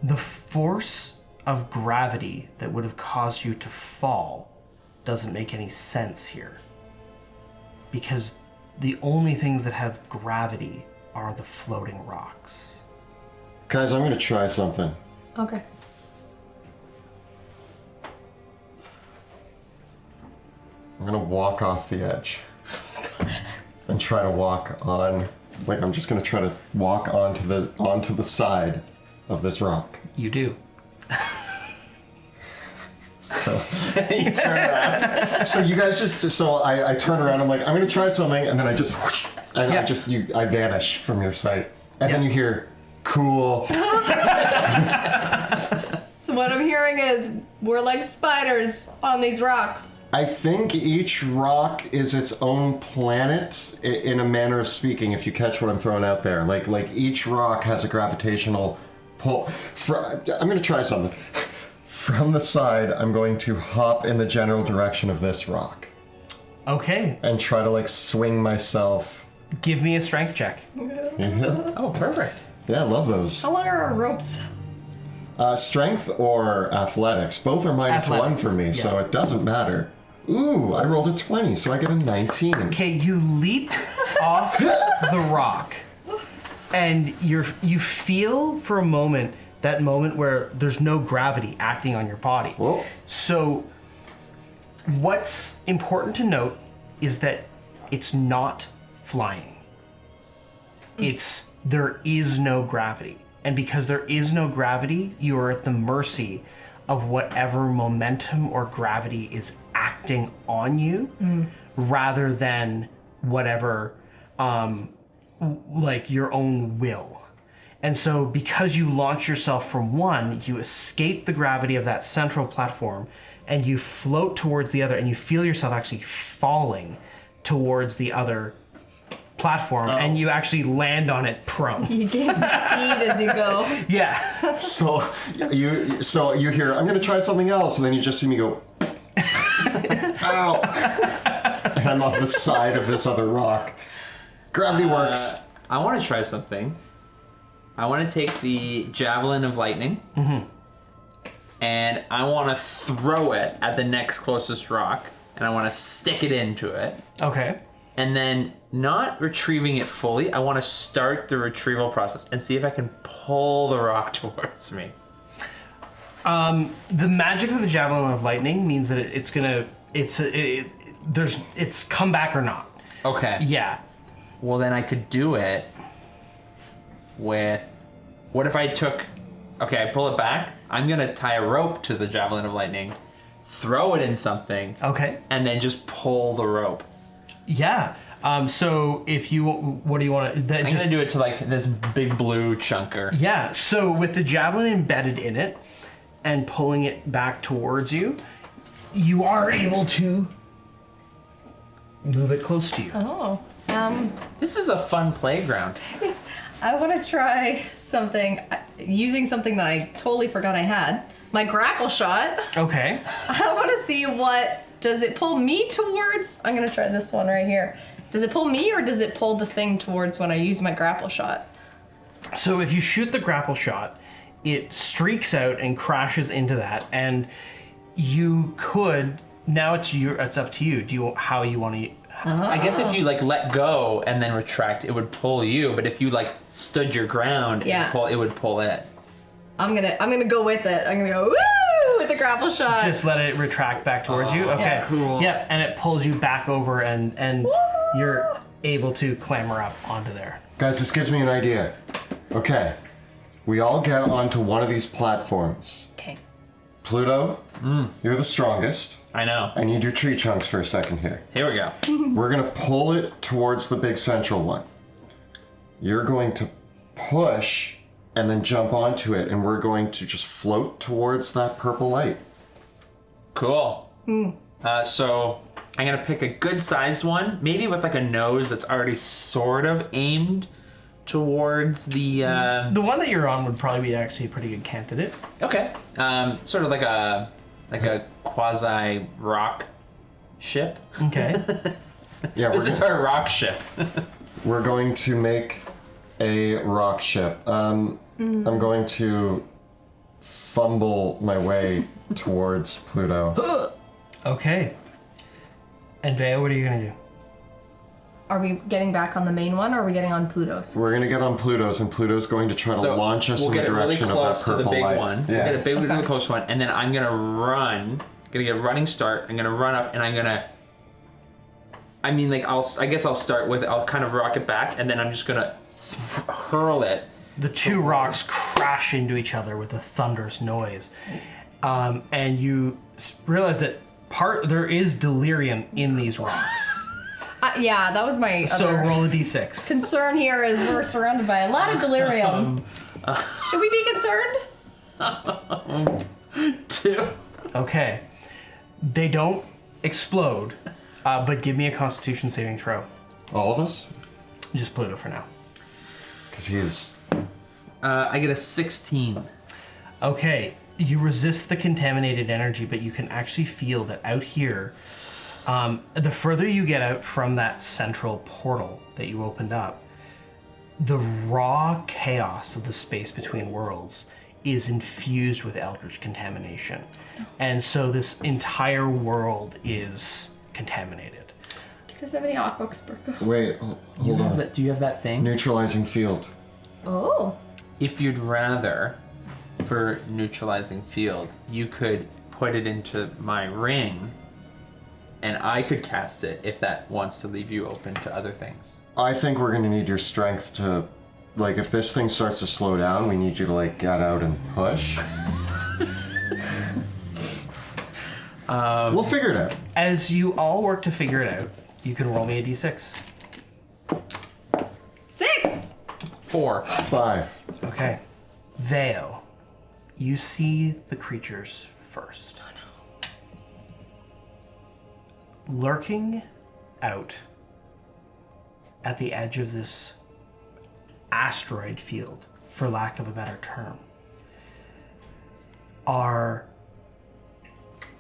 the force of gravity that would have caused you to fall doesn't make any sense here. Because the only things that have gravity are the floating rocks. Guys, I'm going to try something. Okay. I'm going to walk off the edge. And try to walk on... Like, I'm just going to try to walk onto the side of this rock. You do. So... You turn around. So you guys I turn around, I'm like, I'm gonna try something, and then I just, whoosh, and Yeah. I vanish from your sight. And then Yeah. you hear, cool. So what I'm hearing is we're like spiders on these rocks. I think each rock is its own planet, in a manner of speaking, if you catch what I'm throwing out there. Like each rock has a gravitational pull. I'm gonna try something. From the side, I'm going to hop in the general direction of this rock. Okay, And try to like swing myself. give me a strength check. Yeah, Oh, perfect. I love those. How long are our ropes? Strength or athletics? Both are -1 Athletics, for me, so yeah. it doesn't matter. Ooh, I rolled a 20, so I get a 19. Okay, you leap off the rock, and you feel for a moment that moment where there's no gravity acting on your body. Whoa. So, what's important to note is that it's not flying. There is no gravity. And because there is no gravity, you are at the mercy of whatever momentum or gravity is acting on you rather than whatever like your own will. And so because you launch yourself from one, you escape the gravity of that central platform and you float towards the other and you feel yourself actually falling towards the other platform and you actually land on it prone. You gain some speed as you go. Yeah. So you hear, I'm going to try something else, and then you just see me go, ow. And I'm on the side of this other rock. Gravity works. I want to try something. I want to take the Javelin of Lightning, and I want to throw it at the next closest rock, and I want to stick it into it. Okay. And then, not retrieving it fully, I want to start the retrieval process and see if I can pull the rock towards me. The magic of the Javelin of Lightning means that it's come back or not. Okay. Yeah. Well, then I could do it with... What if I took... Okay, I pull it back. I'm going to tie a rope to the Javelin of Lightning, throw it in something, Okay. and then just pull the rope. Yeah. So if you, what do you want to? I'm going to do it to like this big blue chunker. Yeah. So with the javelin embedded in it and pulling it back towards you, you are able to move it close to you. Oh. This is a fun playground. I want to try something, using something that I totally forgot I had. My grapple shot. Okay. I want to see does it pull me towards? I'm going to try this one right here. Does it pull me or does it pull the thing towards when I use my grapple shot? So if you shoot the grapple shot, it streaks out and crashes into that, and you could. Now it's up to you. How you want to. I guess if you like let go and then retract, it would pull you. But if you like stood your ground, Yeah. it would pull it. I'm gonna go with it. I'm gonna go woo with the grapple shot. Just let it retract back towards you. Okay. Yeah. Cool. Yep, and it pulls you back over, and you're able to clamber up onto there. Guys, this gives me an idea. Okay. We all get onto one of these platforms. Okay. Pluto, you're the strongest. I know. I need your tree chunks for a second here. Here we go. We're going to pull it towards the big central one. You're going to push and then jump onto it, and we're going to just float towards that purple light. Cool. So I'm gonna pick a good-sized one, maybe with like a nose that's already sort of aimed towards the. The one that you're on would probably be actually a pretty good candidate. Okay. Sort of like a quasi rock ship. Okay. Yeah, This is our rock ship. we're going to make a rock ship. I'm going to fumble my way towards Pluto. Okay. And Veo, what are you gonna do? Are we getting back on the main one, or are we getting on Pluto's? We're going to get on Pluto's, and Pluto's going to try to So launch us we'll in the get it really direction of that close to purple the big light. one. Yeah. We'll get a really close one, and then I'm gonna run. Gonna get a running start. I'm gonna run up, and I'm gonna. I mean, like I guess I'll start with. I'll kind of rock it back, and then I'm just gonna hurl it. The two rocks crash into each other with a thunderous noise, and you realize that there is delirium in these rocks. Yeah, that was my So other roll a d6. concern here. Is we're surrounded by a lot of delirium. Should we be concerned? 2. Okay. They don't explode, but give me a Constitution saving throw. All of us? Just Pluto for now. Because he's... I get a 16. Okay, you resist the contaminated energy, but you can actually feel that out here, the further you get out from that central portal that you opened up, the raw chaos of the space between worlds is infused with eldritch contamination. And so this entire world is contaminated. Do you guys have any aqua sparkle? Wait, hold on. Do you have that thing? Neutralizing field. Oh. If you'd rather, for neutralizing field, you could put it into my ring, and I could cast it if that wants to leave you open to other things. I think we're gonna need your strength to, like, if this thing starts to slow down, we need you to, like, get out and push. We'll figure it out. As you all work to figure it out, you can roll me a d6. 6! 4. 5. Okay. Vale, you see the creatures first. Oh no. Lurking out at the edge of this asteroid field, for lack of a better term, are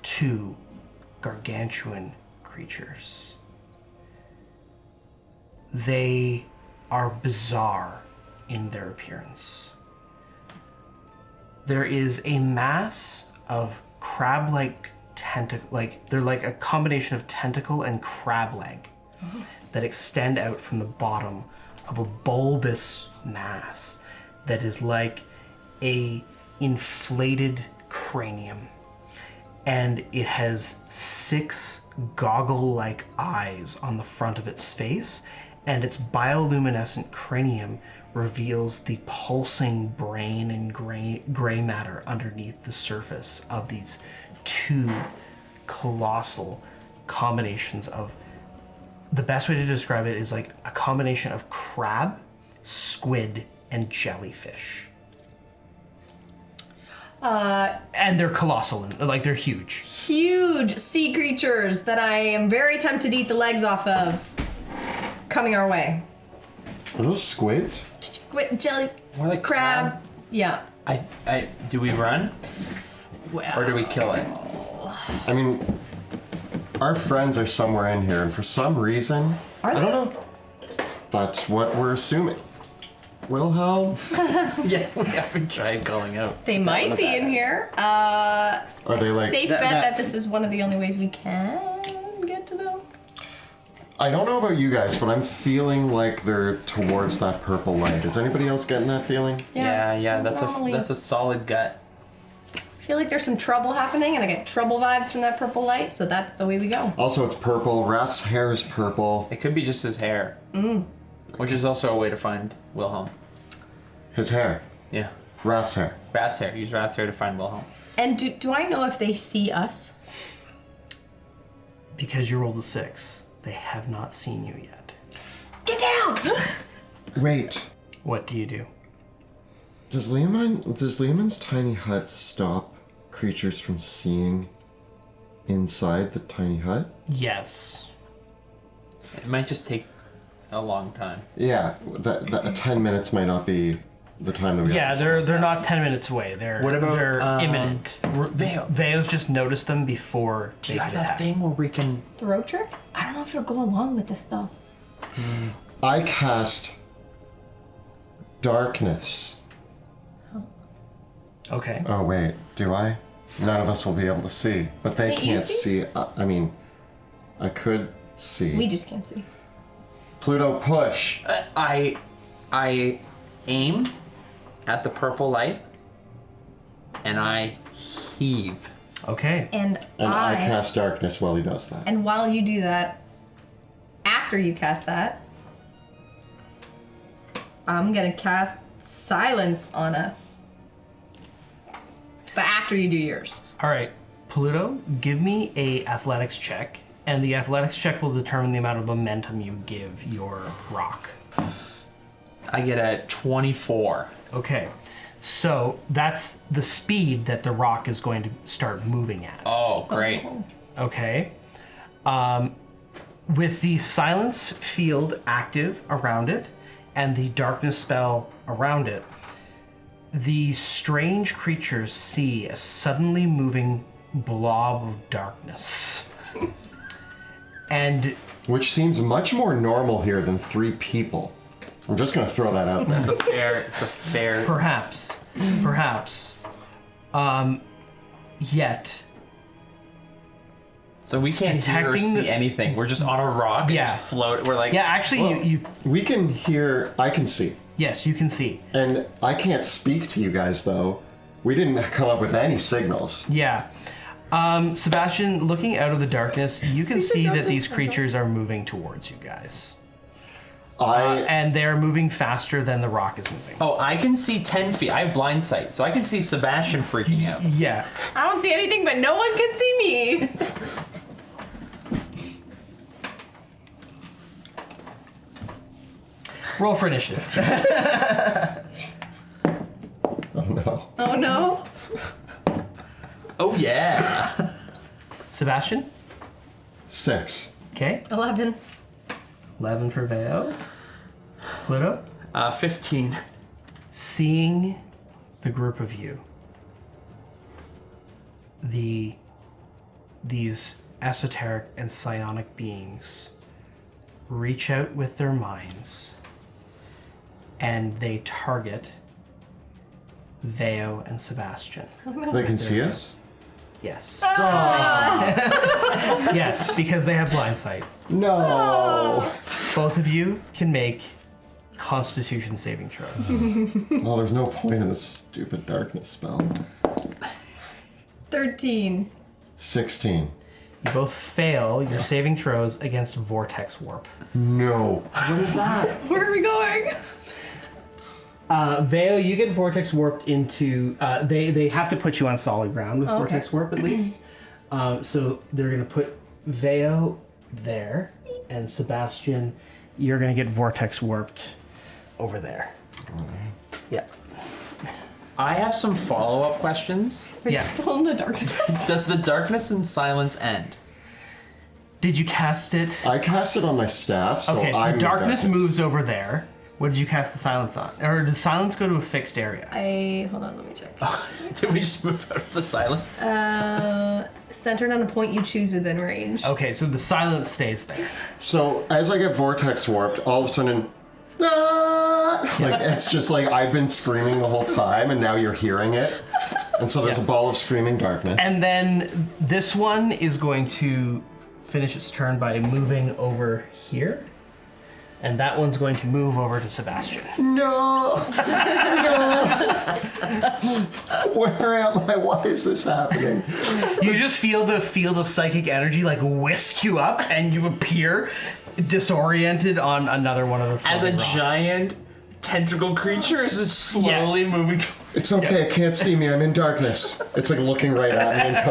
2 gargantuan creatures. They are bizarre in their appearance. There is a mass of crab-like they're like a combination of tentacle and crab leg that extend out from the bottom of a bulbous mass that is like a inflated cranium. And it has 6 goggle-like eyes on the front of its face, and its bioluminescent cranium reveals the pulsing brain and gray matter underneath the surface of these 2 colossal combinations of, the best way to describe it is like a combination of crab, squid, and jellyfish. And they're colossal, like they're huge. Huge sea creatures that I am very tempted to eat the legs off of. Coming our way. Are those squids? Squid, jelly, More like crab. Yeah. Do we run? Or do we kill it? I mean, our friends are somewhere in here, and for some reason, I don't know. That's what we're assuming. Wilhelm? Yeah, we haven't tried calling out. They might be in here. Are they like... Safe bet that this is one of the only ways we can get to them. I don't know about you guys, but I'm feeling like they're towards that purple light. Is anybody else getting that feeling? Yeah, normally. that's a solid gut. I feel like there's some trouble happening, and I get trouble vibes from that purple light, so that's the way we go. Also, it's purple. Wrath's hair is purple. It could be just his hair. Which is also a way to find Wilhelm. His hair. Yeah. Wrath's hair. Rat's hair. Use Rat's hair to find Wilhelm. And do I know if they see us? Because you rolled a 6, they have not seen you yet. Get down! Wait. What do you do? Does Leoman's tiny hut stop creatures from seeing inside the tiny hut? Yes. It might just take a long time. Yeah, that 10 minutes might not be the time that we Yeah, have to they're not 10 minutes away. They're imminent. Veo's just noticed them before Do they you could have that attack. thing where we can... The road trick? I don't know if it'll go along with this, though. I cast darkness. Okay. Oh wait, do I? None of us will be able to see, but they Can't you can't see? see. I mean, I could see. We just can't see. Pluto, push. I aim at the purple light, and I heave. Okay. And I cast darkness while he does that. And while you do that, after you cast that, I'm gonna cast silence on us. But after you do yours. All right. Pluto, give me a athletics check, and the athletics check will determine the amount of momentum you give your rock. I get a 24. Okay. So that's the speed that the rock is going to start moving at. Oh, great. Okay. With the silence field active around it and the darkness spell around it, the strange creatures see a suddenly moving blob of darkness. And Which seems much more normal here than 3 people. I'm just gonna throw that out there. It's a fair. perhaps Perhaps. Yet. So we can't hear or see anything. We're just on a rock and just float. We're like... Yeah, actually, you... We can hear... I can see. Yes, you can see. And I can't speak to you guys, though. We didn't come up with any signals. Yeah. Sebastian, looking out of the darkness, you can see that these creatures are moving towards you guys. And they're moving faster than the rock is moving. Oh, I can see 10 feet. I have blind sight, so I can see Sebastian freaking out. Yeah. I don't see anything, but no one can see me. Roll for initiative. Oh, no. Oh no. Oh, yeah. Sebastian? 6. Okay. 11. 11 for Veo. Pluto? 15. Seeing the group of you, these esoteric and psionic beings reach out with their minds and they target Veo and Sebastian. They can see us? Yes. Oh, Yes, because they have blind sight. no. Both of you can make Constitution saving throws. Well, there's no point in this stupid darkness spell. 13. 16. You both fail your saving throws against Vortex Warp. No. What is that? Where are we going? Veo, you get Vortex Warped into... they have to put you on solid ground with Vortex Warp, at least. So they're going to put Veo there, and Sebastian, you're going to get Vortex Warped over there. Yeah. I have some follow-up questions. Are you Yeah. still in the darkness? Does the darkness and silence end? Did you cast it? I cast it on my staff, so Okay, so I'm darkness moves over there. What did you cast the silence on? Or does silence go to a fixed area? Hold on, let me check. Did we just move out of the silence? Centered on a point you choose within range. Okay, so the silence stays there. So as I get vortex warped, all of a sudden, like it's just like I've been screaming the whole time, and now you're hearing it, and so there's a ball of screaming darkness. And then this one is going to finish its turn by moving over here. And that one's going to move over to Sebastian. No! No! Where am I? Why is this happening? You just feel the field of psychic energy like whisk you up, and you appear disoriented on another one of the As a floating rocks. giant tentacle creature is just slowly moving. It's okay, it can't see me, I'm in darkness. It's like looking right at me and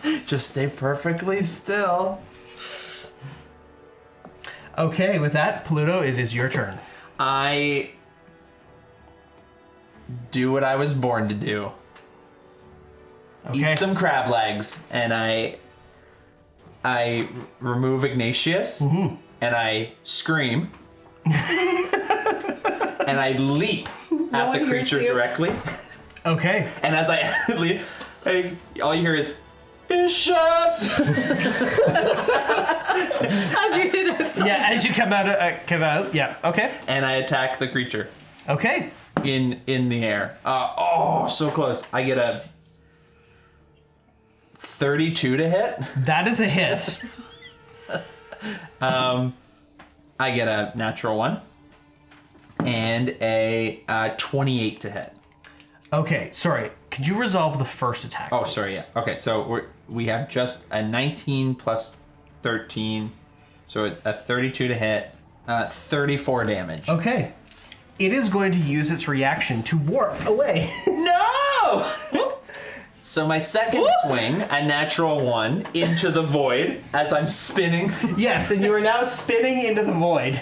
coming, Just stay perfectly still. Okay, with that, Pluto, it is your turn. I do what I was born to do. Okay. Eat some crab legs, and I remove Ignatius, and I scream, and I leap at the one hears creature you. directly. Okay. And as I leap, all you hear is "Ishus." Yeah, as you come out, yeah, okay. And I attack the creature Okay. in the air. So close. I get a 32 to hit. That is a hit. I get a natural 1 and a 28 to hit. Okay, sorry. Could you resolve the first attack? Oh, please? sorry, yeah. Okay, so we have just a 19 plus 13, so a 32 to hit, 34 damage. Okay. It is going to use its reaction to warp away. No! So my second swing, a natural 1, into the void as I'm spinning. Yes, and you are now spinning into the void.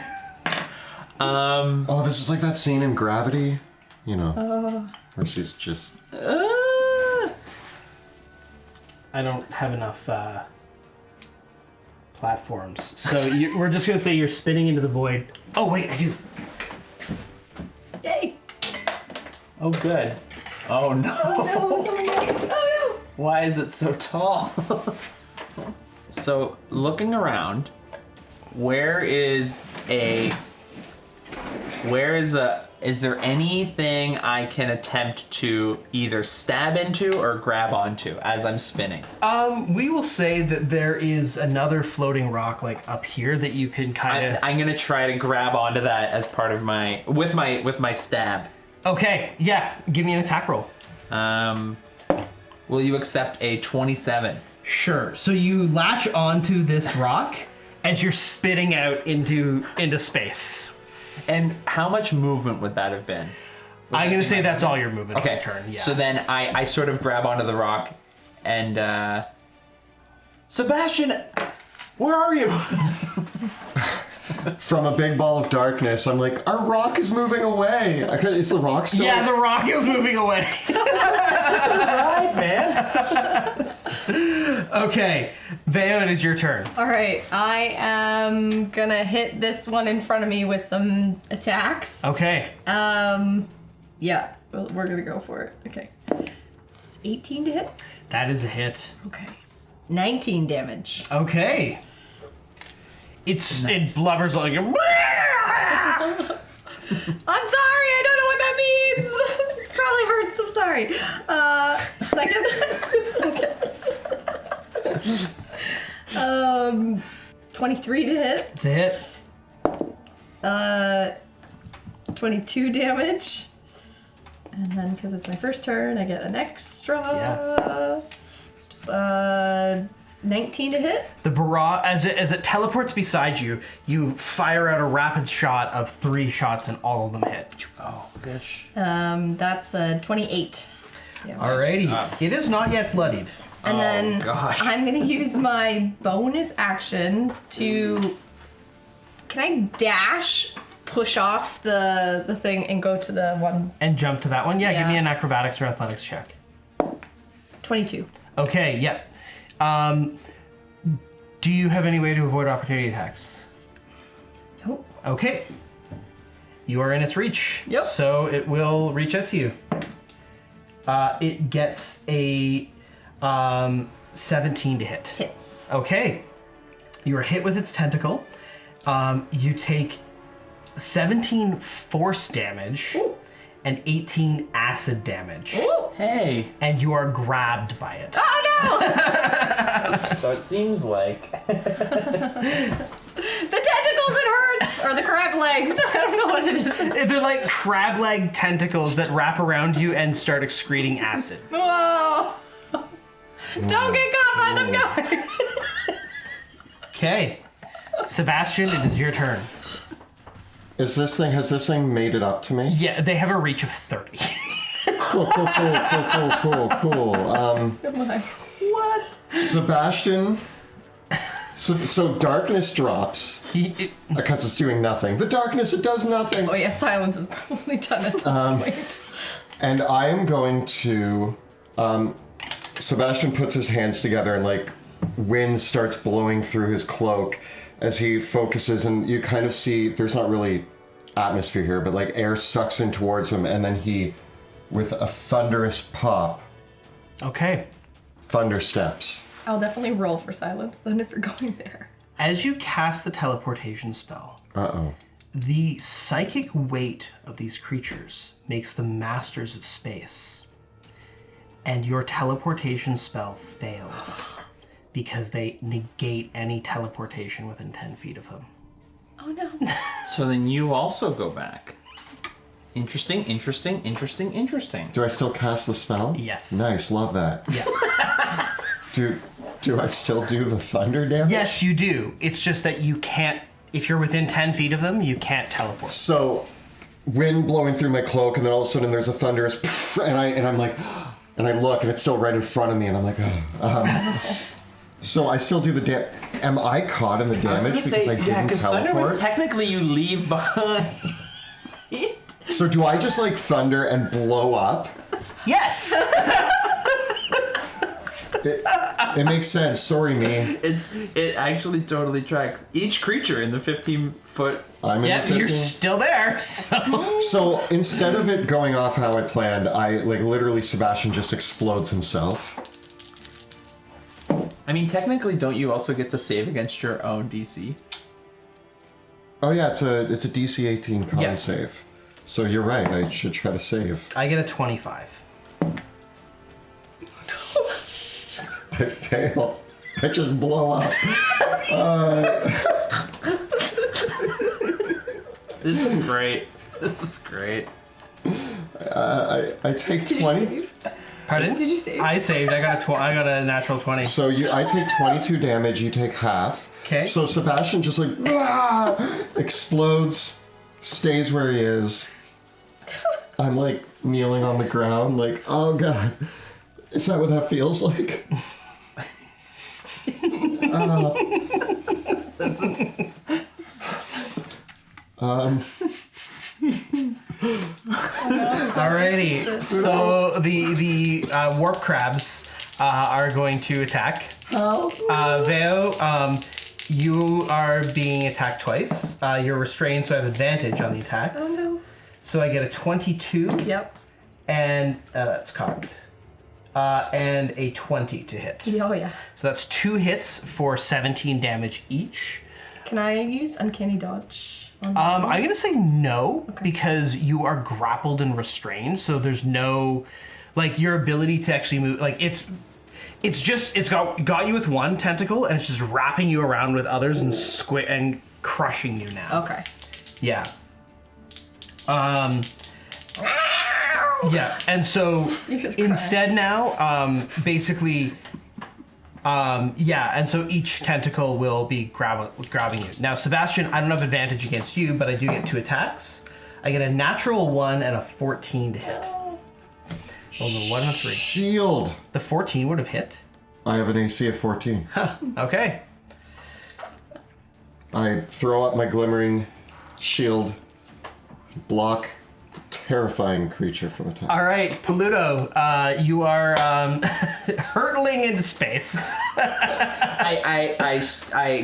Oh, this is like that scene in Gravity, you know, where she's just... I don't have enough platforms. So we're just going to say you're spinning into the void. Oh, wait, I do. Yay! Oh, good. Oh, no. Oh no! Why is it so tall? So, looking around, where is a Is there anything I can attempt to either stab into or grab onto as I'm spinning? We will say that there is another floating rock like up here that you can kind of. I'm gonna try to grab onto that as part of with my stab. Okay, yeah. Give me an attack roll. Will you accept a 27? Sure. So you latch onto this rock as you're spitting out into space. And how much movement would that have been? I'm gonna say that's all your movement on Okay. your turn. Yeah. So then I sort of grab onto the rock and Sebastian, where are you? From a big ball of darkness, I'm like, our rock is moving away. Is the rock still? Yeah, the rock is moving away. Right, man. Okay, Veo, it is your turn. All right, I am gonna hit this one in front of me with some attacks. Okay. Yeah, we're gonna go for it. Okay. It's 18 to hit. That is a hit. Okay. 19 damage. Okay. It blubbers like. I'm sorry, I don't know what that means. It probably hurts. I'm sorry. Second. Okay. 23 to hit. It's a hit. 22 damage. And then, because it's my first turn, I get an extra. 19 to hit. The barrage, as it teleports beside you, you fire out a rapid shot of 3 shots, and all of them hit. Oh, gosh. That's 28. Yeah. Alrighty. It is not yet bloodied. And then gosh. I'm gonna use my bonus action to. Can I dash, push off the thing, and go to the one? And jump to that one. Yeah, give Yeah. me an acrobatics or athletics check. 22. Okay, yep. Do you have any way to avoid opportunity attacks? Nope. Okay. You are in its reach. Yep. So it will reach out to you. It gets a 17 to hit. Hits. Okay. You are hit with its tentacle. You take 17 force damage Ooh. and 18 acid damage. Ooh. Hey. And you are grabbed by it. Oh no! So it seems like. The tentacles, it hurts! Or the crab legs. I don't know what it is. They're like crab leg tentacles that wrap around you and start excreting acid. Whoa! Don't get caught by them guys! Okay. Sebastian, it is your turn. Has this thing made it up to me? Yeah, they have a reach of 30. Cool. Oh my. What? Sebastian. So darkness drops because it's doing nothing. The darkness, it does nothing. Oh yeah, silence is probably done at this point. And I am going to. Sebastian puts his hands together and like wind starts blowing through his cloak as he focuses, and you kind of see there's not really atmosphere here, but like air sucks in towards him, and then he, with a thunderous pop, Okay. thunder steps. I'll definitely roll for silence then if you're going there. As you cast the teleportation spell, the psychic weight of these creatures makes them masters of space. And your teleportation spell fails because they negate any teleportation within 10 feet of them. Oh no. So then you also go back. Interesting. Do I still cast the spell? Yes. Nice, love that. Yeah. Do I still do the thunder damage? Yes, you do. It's just that you can't, if you're within 10 feet of them, you can't teleport. So, wind blowing through my cloak, and then all of a sudden there's a thunderous, and I'm like, and I look, and it's still right in front of me, and I'm like, so I still do the damage. Am I caught in the damage because I didn't teleport? Technically, you leave behind. So do I just like thunder and blow up? Yes! It makes sense. Sorry, me. It actually totally tracks. Each creature in the 15-foot. I'm in Yeah, the 15. you're still there, so... So instead of it going off how I planned, I like literally Sebastian just explodes himself. I mean, technically, don't you also get to save against your own DC? Oh yeah, it's a DC 18 con Yeah. save. So you're right. I should try to save. I get a 25. I fail. I just blow up. This is great. This is great. I take 20. Pardon? Did you save? I saved. I got a natural 20. So I take 22 damage. You take half. Okay. So Sebastian just like explodes, stays where he is. I'm like kneeling on the ground, like, oh god, is that what that feels like? Alrighty. So the warp crabs are going to attack. Veo, you are being attacked twice. You're restrained, so I have advantage on the attacks. Oh no. So I get a 22. Yep. And that's cocked. And a 20 to hit. Oh yeah. So that's 2 hits for 17 damage each. Can I use uncanny dodge? I'm gonna say no, because you are grappled and restrained, so there's no, like, your ability to actually move, like, it's got you with one tentacle, and it's just wrapping you around with others and crushing you now. Okay. Yeah. Yeah, and so instead now, basically, and so each tentacle will be grabbing you. Now, Sebastian, I don't have advantage against you, but I do get 2 attacks. I get a natural 1 and a 14 to hit. Oh, the 1 and a 3. Shield. The 14 would have hit. I have an AC of 14. Huh, okay. I throw up my glimmering shield, block the terrifying creature from attack. All right, Paluto, you are hurtling into space. I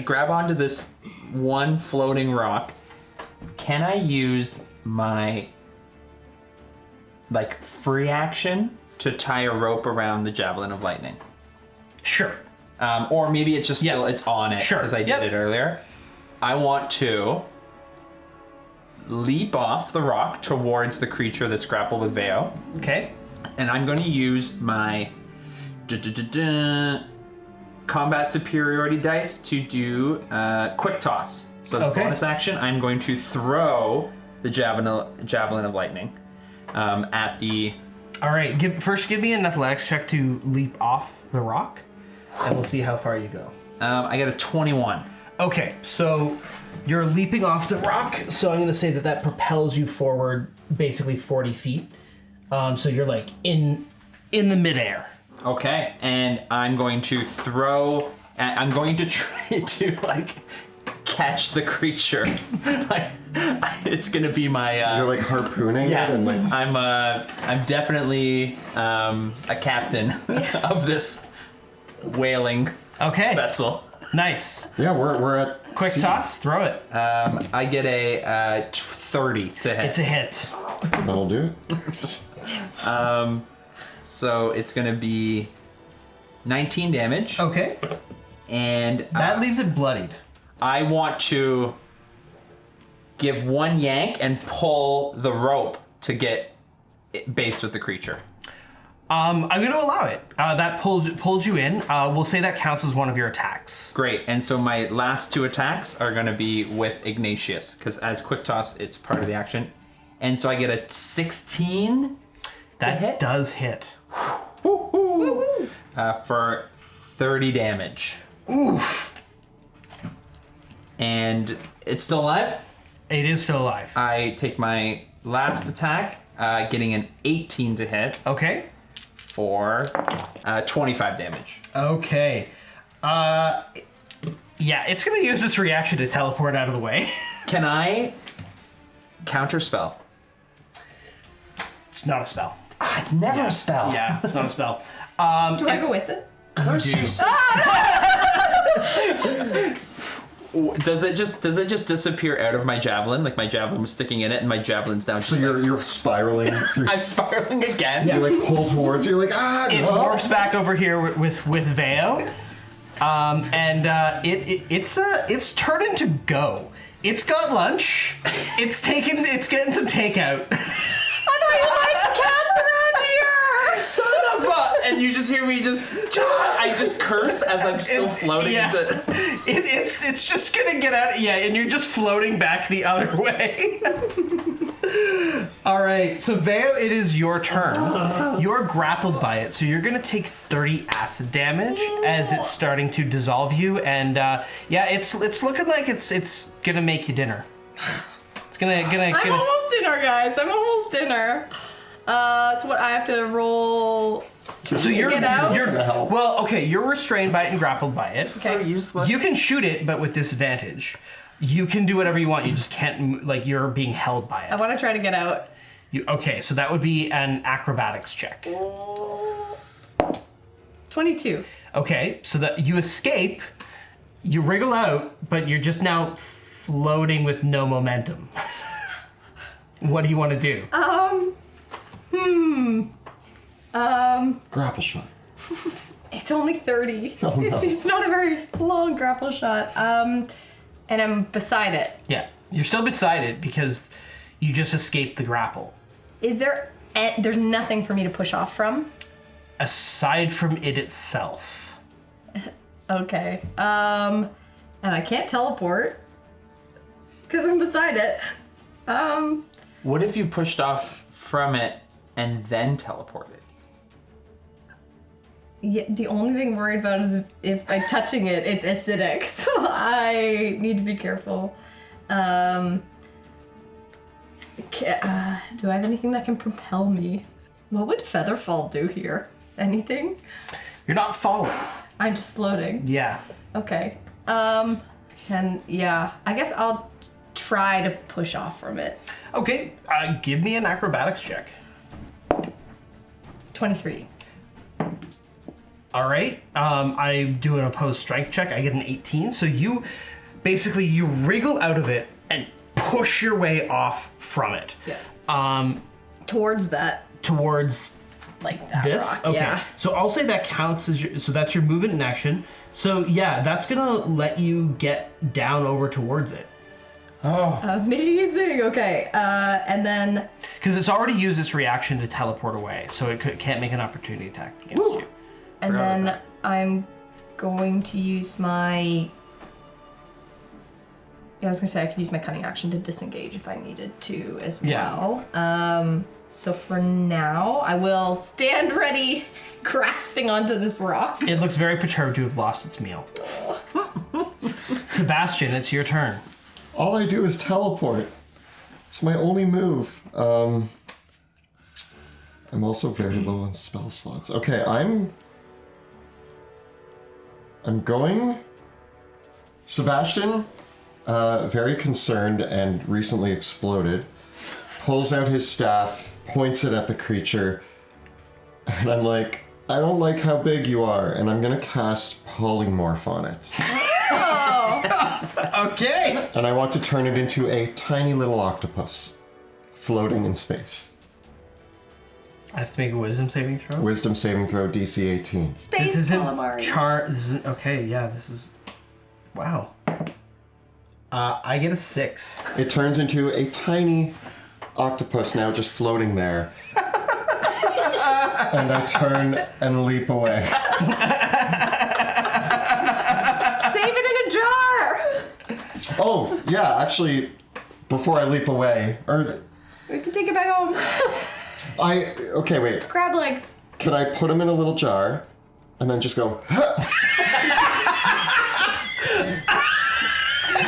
grab onto this one floating rock. Can I use my free action to tie a rope around the javelin of lightning? Sure. Or maybe it's just still it's on it Sure. because I did it earlier. I want to leap off the rock towards the creature that's grappled with Veo. Okay. And I'm going to use my combat superiority dice to do quick toss. So as a bonus action, I'm going to throw the javelin of lightning at the... All right, first give me an athletics check to leap off the rock, and we'll see how far you go. I got a 21. Okay, so you're leaping off the rock, so I'm going to say that propels you forward basically 40 feet. So you're like in the midair. Okay, and I'm going to throw... I'm going to try to, catch the creature. It's going to be my... You're, harpooning it? And, I'm definitely a captain of this whaling vessel. Nice. Yeah, we're at... Quick toss, throw it. I get a 30 to hit. It's a hit. That'll do it. So it's going to be 19 damage. Okay. And that leaves it bloodied. I want to give one yank and pull the rope to get based with the creature. I'm going to allow it. That pulls you in. We'll say that counts as one of your attacks. Great. And so my last 2 attacks are going to be with Ignatius, because as quick toss, it's part of the action. And so I get a 16. That does hit. For 30 damage. Oof. And it's still alive? It is still alive. I take my last attack, getting an 18 to hit. Okay. For 25 damage. Okay. Yeah, it's going to use its reaction to teleport out of the way. Can I counterspell? It's not a spell. It's never a spell. Yeah, it's not a spell. Do I go with it? You do. Does it just disappear out of my javelin? Like my javelin was sticking in it, and my javelin's down. So you're spiraling through. I'm spiraling again. You pull towards. You're like It warps back over here with Veo, and it's turning to go. It's got lunch. It's getting some takeout. I know you like cats around here! Son of a... And you just hear me I just curse as I'm still floating. Yeah. It's just gonna get out. Yeah, and you're just floating back the other way. All right, so Veo, it is your turn. You're grappled by it, so you're gonna take 30 acid damage as it's starting to dissolve you, and yeah, it's looking like it's gonna make you dinner. It's gonna. I'm almost dinner, guys. I'm almost dinner. So what? I have to roll. So you're get out? well, okay. You're restrained by it and grappled by it. So useless. You can shoot it, but with disadvantage. You can do whatever you want. You just can't, like, you're being held by I it. want to try to get out. Okay, so that would be an acrobatics check. 22. Okay, so that you escape, you wriggle out, but you're just now floating with no momentum. What do you want to do? Grapple shot. It's only 30. Oh, no. It's not a very long grapple shot. And I'm beside it. Yeah, you're still beside it because you just escaped the grapple. Is there... There's nothing for me to push off from? Aside from it itself. Okay. And I can't teleport. Because I'm beside it. What if you pushed off from it and then teleported? Yeah, the only thing I'm worried about is if by touching it, it's acidic. So I need to be careful. Do I have anything that can propel me? What would Featherfall do here? Anything? You're not falling. I'm just floating. Yeah. Okay. I guess I'll try to push off from it. Okay, give me an acrobatics check. 23. All right. I do an opposed strength check. I get an 18. So you wriggle out of it and push your way off from it. Yeah. Towards that. Towards Like that this. rock. Okay. Yeah. So I'll say that counts as so that's your movement in action. So yeah, that's gonna let you get down over towards it. Oh. Amazing. Okay. And then. Because it's already used its reaction to teleport away, so it can't make an opportunity attack against you. And Forgot about then that. I'm going to use my... Yeah, I was going to say I could use my cunning action to disengage if I needed to as Yeah. well. So for now, I will stand ready, grasping onto this rock. It looks very perturbed to have lost its meal. Sebastian, it's your turn. All I do is teleport. It's my only move. I'm also very low on spell slots. Okay, I'm going... Sebastian, very concerned and recently exploded, pulls out his staff, points it at the creature, and I'm like, I don't like how big you are, and I'm gonna cast Polymorph on it. Okay. And I want to turn it into a tiny little octopus, floating in space. I have to make a wisdom saving throw. Wisdom saving throw, DC 18. Space This isn't calamari. This isn't okay. Yeah, this is. Wow. I get a 6. It turns into a tiny octopus now just floating there. And I turn and leap away. Save it in a jar! Oh, yeah, actually, before I leap away, We can take it back home. okay, wait. Crab legs. Can I put them in a little jar and then just go,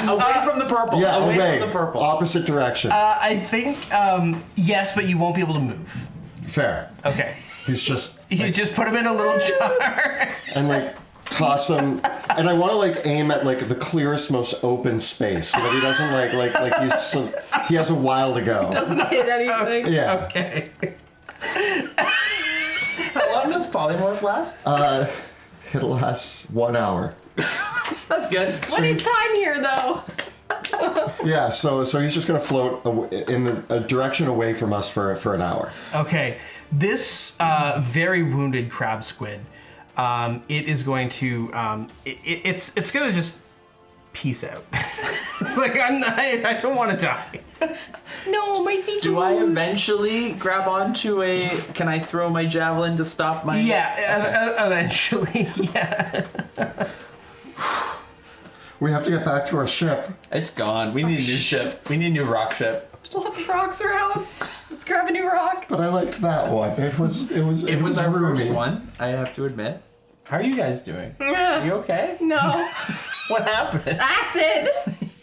Away from the purple. yeah, away, from the purple. opposite direction. I think yes, but you won't be able to move. Fair. Okay. He's just, You just put them in a little jar. and like, toss him, and I want to like aim at like the clearest, most open space so that he doesn't he has a while to go. Doesn't hit anything. Yeah. Okay. How long does polymorph last? It'll last 1 hour. That's good. What is time here, though? Yeah, so he's just gonna float in a direction away from us for an hour. Okay. This very wounded crab squid, it is going to it's gonna just peace out. It's like, I don't want to die. No, my seafood. Do I eventually grab onto a... Can I throw my javelin to stop my... Yeah, eventually, yeah. We have to get back to our ship. It's gone. We need a new ship. We need a new rock ship. There's lots of rocks around. Let's grab a new rock. But I liked that one. It was our roomy. first one, I have to admit. How are you guys doing? Yeah. You okay? No. What happened? Acid.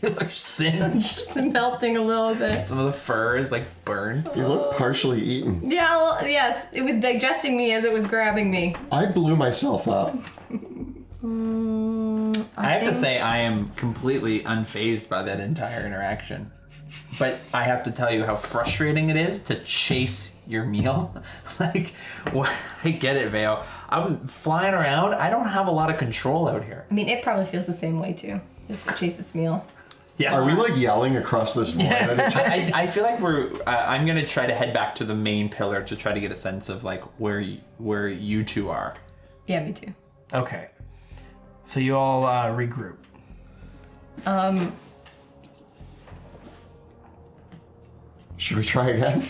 You look singed. Just melting a little bit. Some of the fur is like burned. You look partially eaten. Yeah, well, yes. It was digesting me as it was grabbing me. I blew myself up. I have to say I am completely unfazed by that entire interaction. But I have to tell you how frustrating it is to chase your meal. Like, I get it, Veo. I'm flying around. I don't have a lot of control out here. I mean, it probably feels the same way too. Just to chase its meal. Yeah. Are we like yelling across this void? I feel like I'm gonna try to head back to the main pillar to try to get a sense of like where you two are. Yeah, me too. Okay. So you all regroup. Should we try again?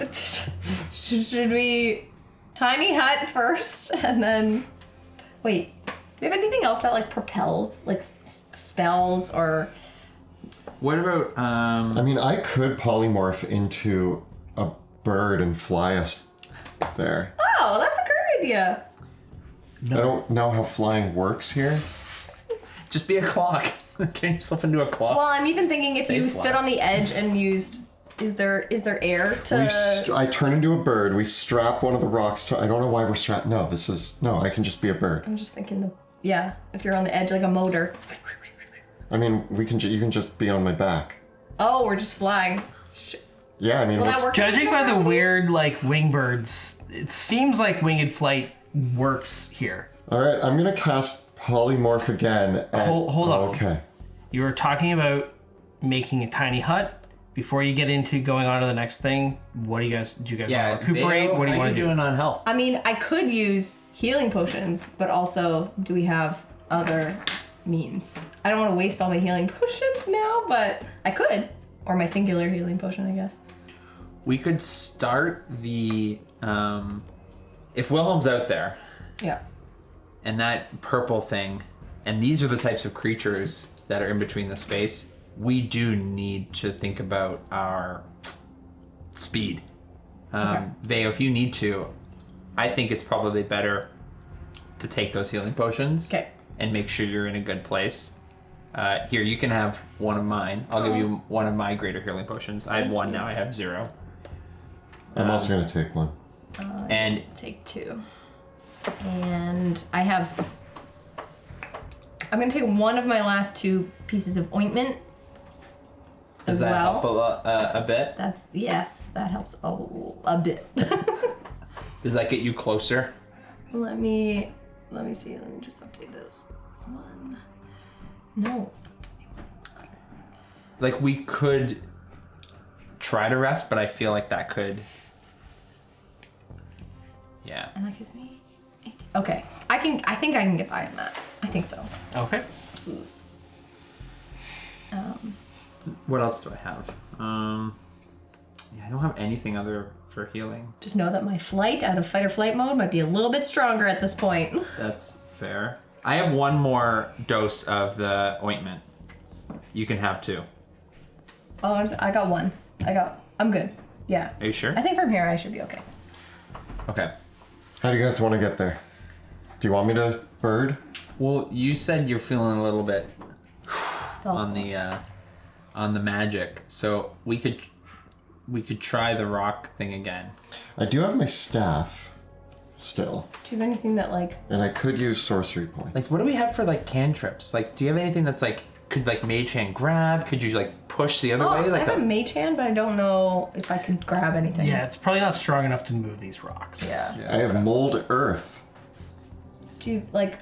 Should we tiny hut first and then wait? Do we have anything else that like propels, like spells or? What about I mean, I could polymorph into a bird and fly us there. Oh, that's a great idea. I don't know how flying works here. just be a clock? Turn yourself into a clock. Well, I'm even thinking if you Fake stood fly. on the edge and used, is there air to? I turn into a bird. We strap one of the rocks to. I don't know why we're strapped. No, I can just be a bird. I'm just thinking if you're on the edge like a motor. I mean, you can just be on my back. Oh, we're just flying. Yeah, I mean, Will that work? Judging by the weird, like, wing birds, it seems like winged flight works here. all right, I'm gonna cast polymorph again. Hold on. Okay. You were talking about making a tiny hut. Before you get into going on to the next thing, do you guys want to recuperate? Veo, What do you how want to do? doing on health? I mean, I could use healing potions, but also, do we have other means? I don't want to waste all my healing potions now, but I could. Or my singular healing potion, I guess. We could start the if Wilhelm's out there Yeah. and that purple thing, and these are the types of creatures that are in between the space, we do need to think about our speed. Veo, if you need to, I think it's probably better to take those healing potions Okay. and make sure you're in a good place. Here, you can have one of mine. I'll give you one of my greater healing potions. I have one now. I have 0. I'm also gonna take one. And Take 2. And I'm going to take one of my last 2 pieces of ointment. does that help a bit? That helps a bit. Does that get you closer? Let me see. Let me just update this. 1. No. Like, we could try to rest, but I feel like that could... Yeah. And that gives me 18. Okay. I think I can get by on that. I think so. Okay. What else do I have? Yeah, I don't have anything other for healing. Just know that my flight out of fight or flight mode might be a little bit stronger at this point. That's fair. I have one more dose of the ointment. You can have 2. Oh, I got 1. I'm good. Yeah. Are you sure? I think from here I should be okay. Okay. How do you guys want to get there? Do you want me to bird? Well, you said you're feeling a little bit Spell on the magic, so we could try the rock thing again. I do have my staff still, Do you have anything that like? and I could use sorcery points. Like, what do we have for like cantrips? Like, do you have anything that's like could like mage hand grab? Could you like push the other Oh, way? Like I have a mage hand, but I don't know if I could grab anything. Yeah, it's probably not strong enough to move these rocks. Yeah. I have mold earth. Do you like?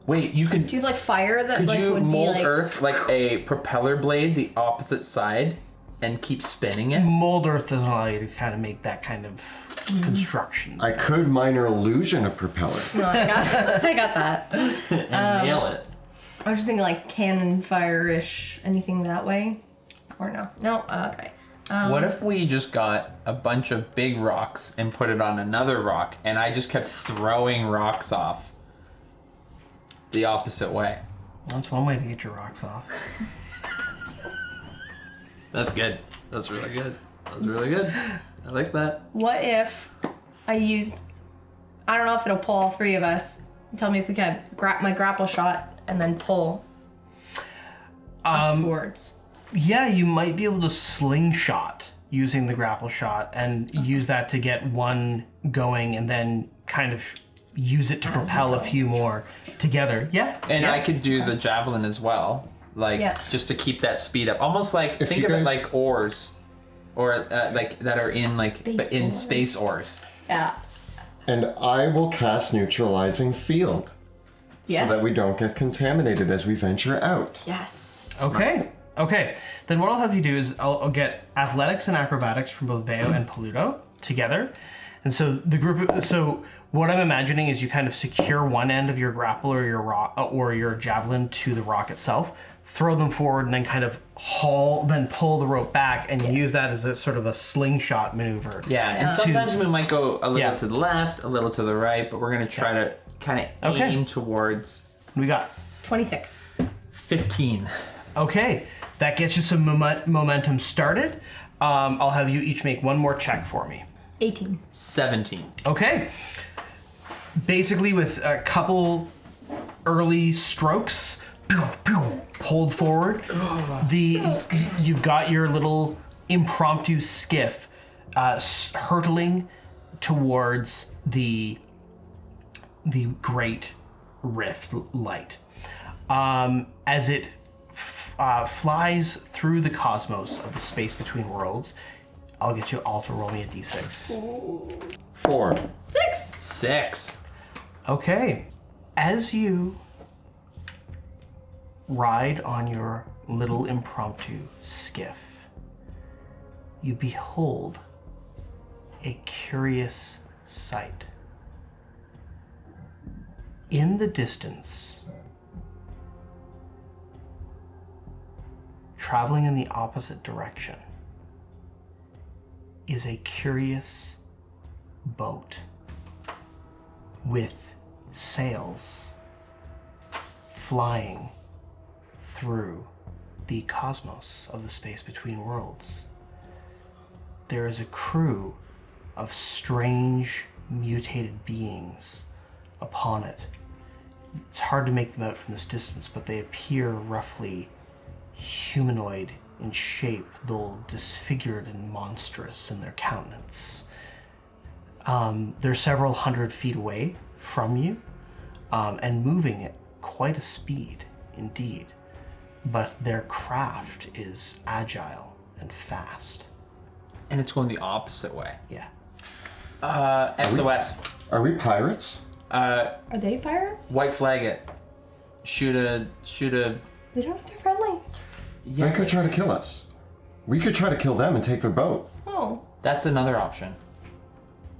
Wait, you could. Do you have like fire that Could like you would mold be like? earth like a propeller blade the opposite side and keep spinning it? Mold earth doesn't allow you to kind of make that kind of constructions. I could minor illusion a propeller. No, I got that. And nail it. I was just thinking like cannon fire-ish, anything that way? Or no? No? Okay. What if we just got a bunch of big rocks and put it on another rock, and I just kept throwing rocks off the opposite way? That's one way to get your rocks off. That's good. That's really good. That's really good. I like that. What if I used, I don't know if it'll pull all three of us. Tell me if we can. My grapple shot and then pull us towards. Yeah, you might be able to slingshot using the grapple shot and use that to get one going and then kind of use it to propel a few more together. Yeah. And yeah. I could do the javelin as well, like just to keep that speed up. Almost like think of it like oars, or like that are in like space oars. Yeah. And I will cast Neutralizing Field. Yes. So that we don't get contaminated as we venture out. Yes. Okay. Okay. Then what I'll have you do is I'll get athletics and acrobatics from both Veo and Paluto together. And so the group. So what I'm imagining is you kind of secure one end of your grapple or your rock or your javelin to the rock itself, throw them forward, and then kind of then pull the rope back and use that as a sort of a slingshot maneuver. Yeah, and sometimes we might go a little to the left, a little to the right, but we're gonna try to kind of aim towards. We got 26. 15. Okay, that gets you some momentum started. I'll have you each make one more check for me. 18. 17. Okay. Basically, with a couple early strokes, pulled forward, you've got your little impromptu skiff hurtling towards the great rift light. As it flies through the cosmos of the space between worlds, I'll get you all to roll me a d6. 4. 6. 6. Okay. As you ride on your little impromptu skiff, you behold a curious sight. In the distance, traveling in the opposite direction, is a curious boat with sails flying through the cosmos of the space between worlds. There is a crew of strange, mutated beings upon it. It's hard to make them out from this distance, but they appear roughly humanoid in shape, though disfigured and monstrous in their countenance. They're several hundred feet away from you, and moving at quite a speed indeed. But their craft is agile and fast. And it's going the opposite way. Yeah. SOS. Are we pirates? Are they pirates? White flag it. Shoot a. They don't have their friendly. They could try to kill us. We could try to kill them and take their boat. Oh. That's another option.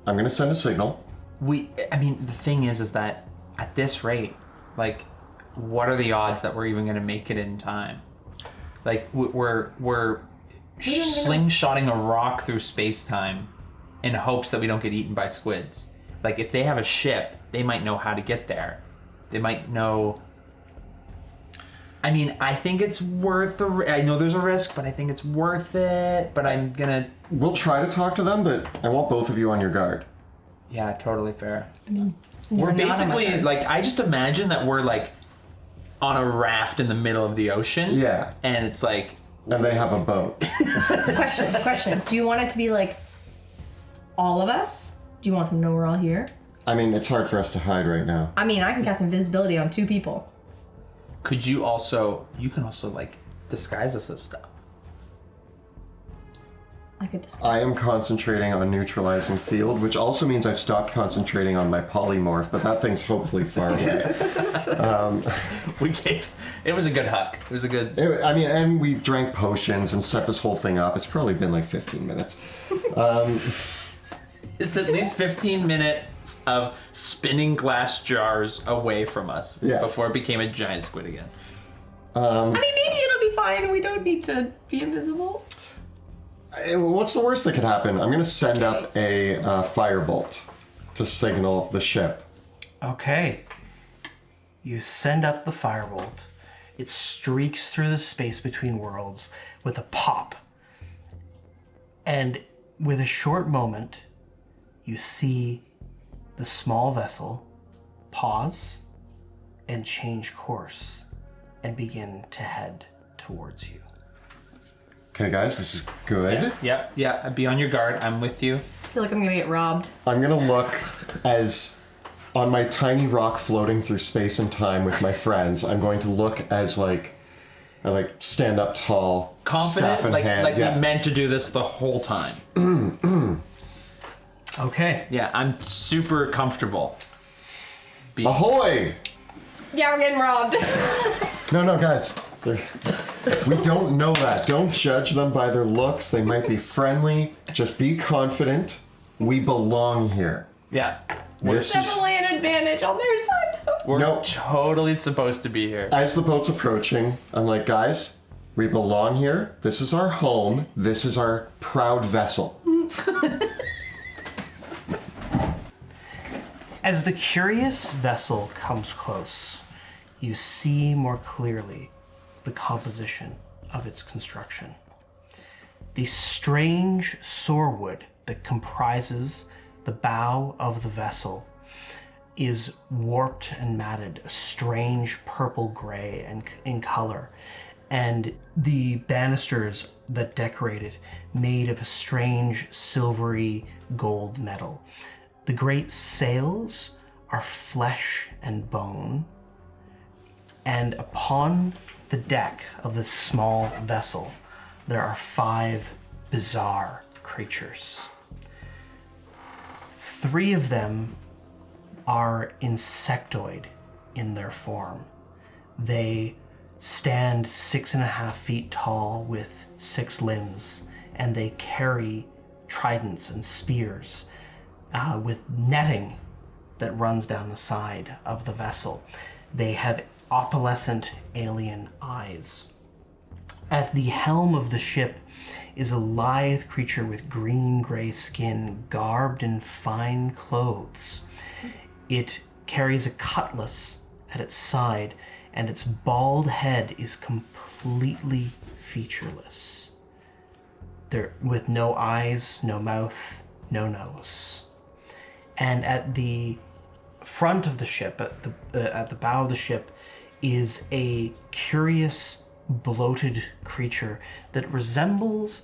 I'm gonna send a signal. I mean, the thing is that at this rate, like, what are the odds that we're even gonna make it in time? Like, we're slingshotting a rock through space-time in hopes that we don't get eaten by squids. Like, if they have a ship, they might know how to get there. They might know. I mean, I think it's worth I know there's a risk, but I think it's worth it. But I'm gonna. We'll try to talk to them, but I want both of you on your guard. Yeah, totally fair. I mean, We're basically like, I just imagine that we're like on a raft in the middle of the ocean. Yeah. And it's like. And they have a boat. Question. Do you want it to be like all of us? Do you want them to know we're all here? I mean, it's hard for us to hide right now. I mean, I can cast invisibility on 2 people. Could you can also like disguise us as stuff. I could disguise. I am concentrating on neutralizing field, which also means I've stopped concentrating on my polymorph, but that thing's hopefully far away. It was a good huck. It was a good. And we drank potions and set this whole thing up. It's probably been like 15 minutes. It's at least 15 minutes of spinning glass jars away from us before it became a giant squid again. I mean, maybe it'll be fine. We don't need to be invisible. What's the worst that could happen? I'm going to send up a firebolt to signal the ship. Okay. You send up the firebolt. It streaks through the space between worlds with a pop. And with a short moment, you see the small vessel pause and change course and begin to head towards you. Okay, guys, this is good. Yeah. Be on your guard. I'm with you. I feel like I'm gonna get robbed. I'm going to look as on my tiny rock floating through space and time with my friends. I'm going to look as I stand up tall, Confident, staff in like hand. we meant to do this the whole time. Okay. Yeah, I'm super comfortable. Ahoy! Yeah, we're getting robbed. No, guys. We don't know that. Don't judge them by their looks. They might be friendly. Just be confident. We belong here. Yeah. This is, Definitely an advantage on their side. We're Nope. totally supposed to be here. as the boat's approaching, I'm like, guys, we belong here. This is our home. This is our proud vessel. As the curious vessel comes close, you see more clearly the composition of its construction. The strange sorewood that comprises the bow of the vessel is warped and matted, a strange purple gray and in color, and the banisters that decorate it made of a strange silvery gold metal. The great sails are flesh and bone, and upon the deck of this small vessel, there are 5 bizarre creatures. 3 of them are insectoid in their form. They stand 6.5 feet tall with 6 limbs, and they carry tridents and spears with netting that runs down the side of the vessel. They have opalescent alien eyes. At the helm of the ship is a lithe creature with green-gray skin, garbed in fine clothes. It carries a cutlass at its side, and its bald head is completely featureless. With no eyes, no mouth, no nose. And at the front of the ship, at the bow of the ship, is a curious, bloated creature that resembles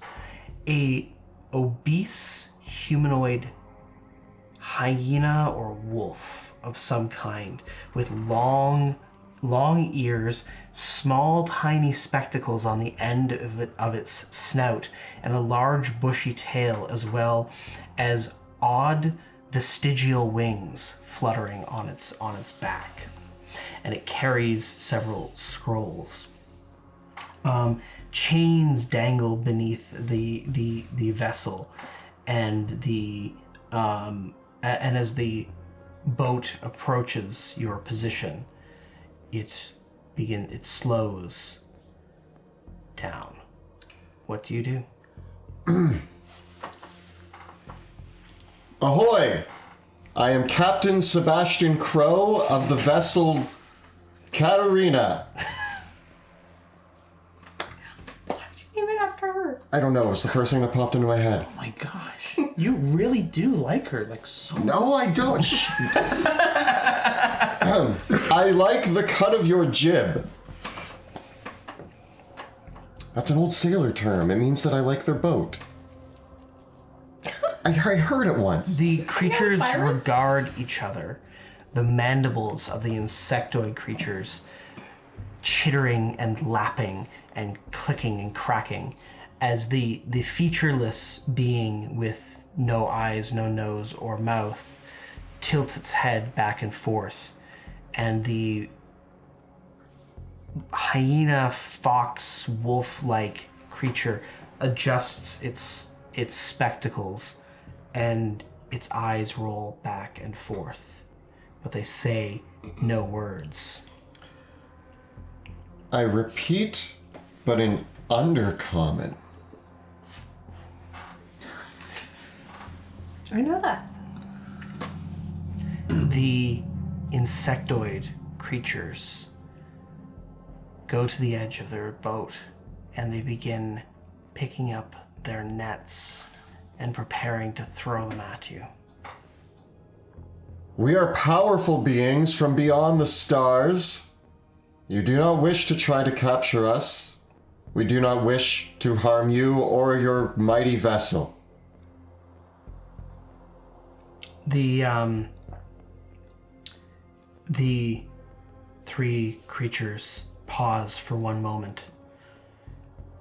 a obese humanoid hyena or wolf of some kind, with long ears, small tiny spectacles on the end of its snout, and a large bushy tail, as well as odd vestigial wings fluttering on its back. And it carries several scrolls. Chains dangle beneath the vessel, and as the boat approaches your position, it slows down. What do you do? Ahoy! I am Captain Sebastian Crow of the vessel Katarina. Why'd you name it after her? I don't know, it was the first thing that popped into my head. Oh my gosh. You really do like her, like so much. No, I don't. Shh. I like the cut of your jib. That's an old sailor term. It means that I like their boat. I heard it once. The creatures pirates? regard each other, the mandibles of the insectoid creatures chittering and lapping and clicking and cracking, as the featureless being with no eyes, no nose or mouth tilts its head back and forth, and the hyena, fox, wolf-like creature adjusts its spectacles, and its eyes roll back and forth, but they say no words. I repeat, but in undercommon. I know that. The insectoid creatures go to the edge of their boat and they begin picking up their nets and preparing to throw them at you. We are powerful beings from beyond the stars. You do not wish to try to capture us. We do not wish to harm you or your mighty vessel. The three creatures pause for one moment,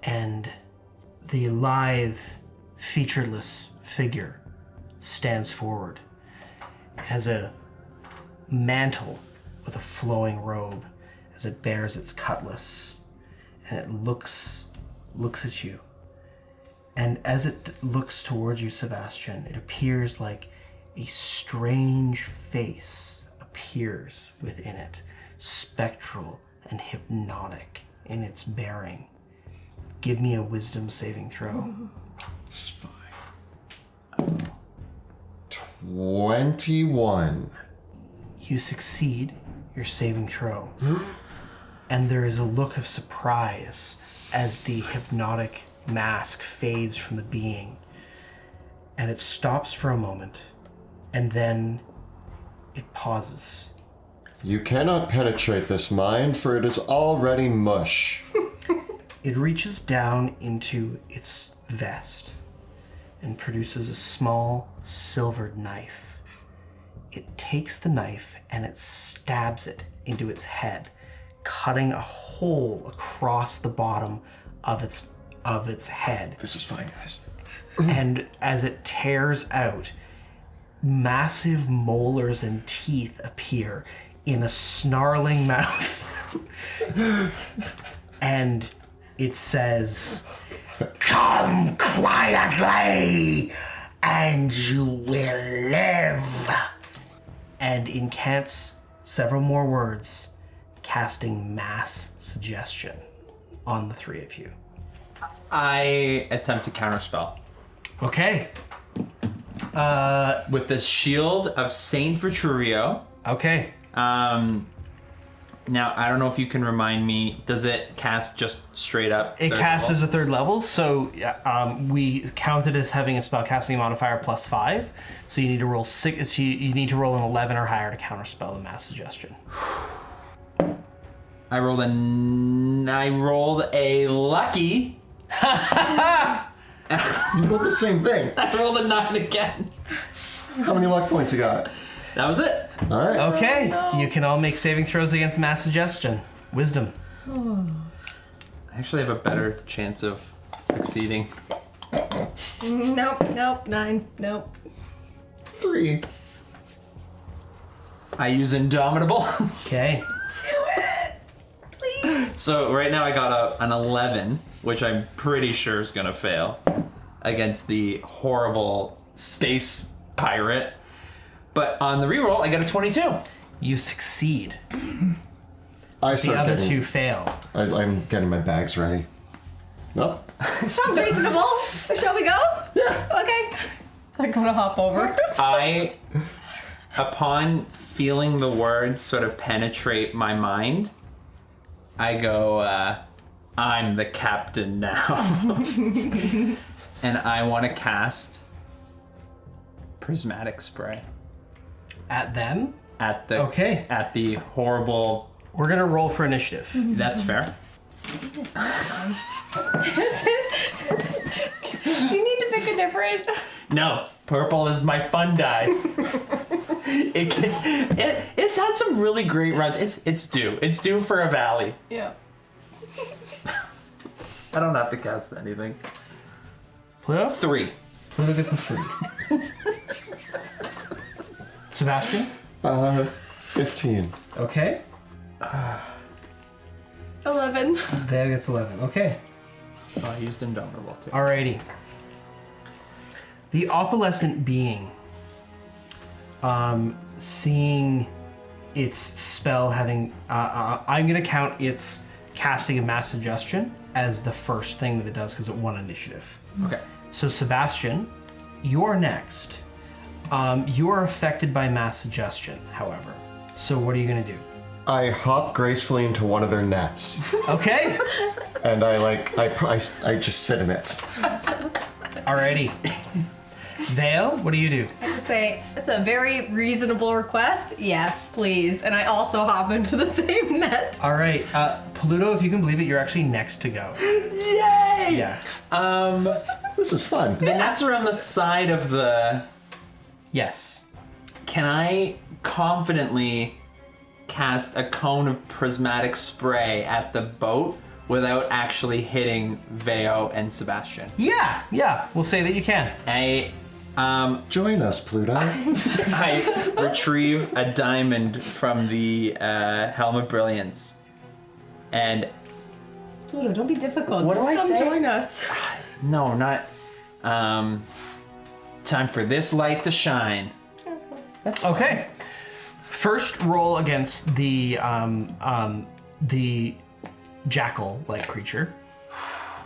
and the lithe, featureless figure stands forward. It has a mantle with a flowing robe as it bears its cutlass, and it looks at you. And as it looks towards you, Sebastian, it appears like a strange face appears within it, spectral and hypnotic in its bearing. Give me a wisdom saving throw. It's fine. 21. You succeed your saving throw. And there is a look of surprise as the hypnotic mask fades from the being. And it stops for a moment, and then it pauses. You cannot penetrate this mind, for it is already mush. It reaches down into its vest and produces a small silvered knife. It takes the knife and it stabs it into its head, cutting a hole across the bottom of its head. This is fine, guys. And as it tears out, massive molars and teeth appear in a snarling mouth. And it says, "Come quietly, and you will live." And incants several more words, casting mass suggestion on the three of you. I attempt to counterspell. Okay. With the shield of Saint Vitrurio. Okay. Now, I don't know if you can remind me, does it cast just straight up? It third casts level? as a third level, so we count it as having a spellcasting modifier +5. So you need to roll six. You need to roll an 11 or higher to counterspell the mass suggestion. I rolled a lucky. You rolled the same thing. I rolled a 9 again. How many luck points you got? That was it. All right. Okay, no. you can all make saving throws against mass suggestion. Wisdom. I actually have a better chance of succeeding. Nope, 9, nope. 3. I use Indomitable. Okay. Do it! Please! So right now I got an 11, which I'm pretty sure is gonna fail against the horrible space pirate. But on the reroll, I got a 22. You succeed. I The start other getting, two fail. I'm getting my bags ready. Nope. Sounds reasonable. Shall we go? Yeah. Okay. I'm gonna hop over. Upon feeling the words sort of penetrate my mind, I go, I'm the captain now. And I want to cast Prismatic Spray At them? at the Okay. at the horrible. We're gonna roll for initiative. That's fair. Same as last time. You need to pick a different. No, purple is my fun die. It's had some really great runs. It's due for a valley. Yeah. I don't have to cast anything. Pluto? 3. Pluto gets a 3. Sebastian? 15. Okay. 11. Vale gets 11. Okay. Oh, I used Indomitable too. Alrighty. The opalescent being, seeing its spell having, I'm gonna count its casting of mass suggestion as the first thing that it does because it won initiative. Okay. So Sebastian, you're next. You are affected by mass suggestion, however. So what are you gonna do? I hop gracefully into one of their nets, Okay. and I just sit in it. Alrighty. Vale, what do you do? I would say it's a very reasonable request. Yes, please. And I also hop into the same net. All right, Pluto, if you can believe it, you're actually next to go. Yay! Yeah. This is fun. The nets are on the side of the. Yes. Can I confidently cast a cone of prismatic spray at the boat without actually hitting Veo and Sebastian? Yeah. We'll say that you can. Join us, Pluto. I retrieve a diamond from the Helm of Brilliance. And Pluto, don't be difficult. What Just do I come say? join us. no, not time for this light to shine. That's fine. Okay. First roll against the jackal-like creature.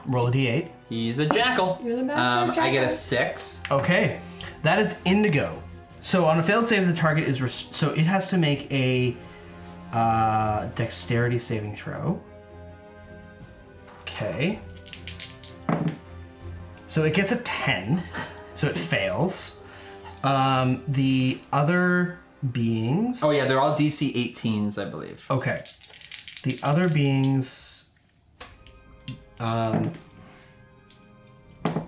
Roll a d8. He's a jackal. You're the master of I get a jackals. 6. Okay, that is indigo. So on a failed save, the target is so it has to make a dexterity saving throw. Okay. So it gets a 10, so it fails. The other beings. Oh yeah, they're all DC 18s, I believe. Okay. The other beings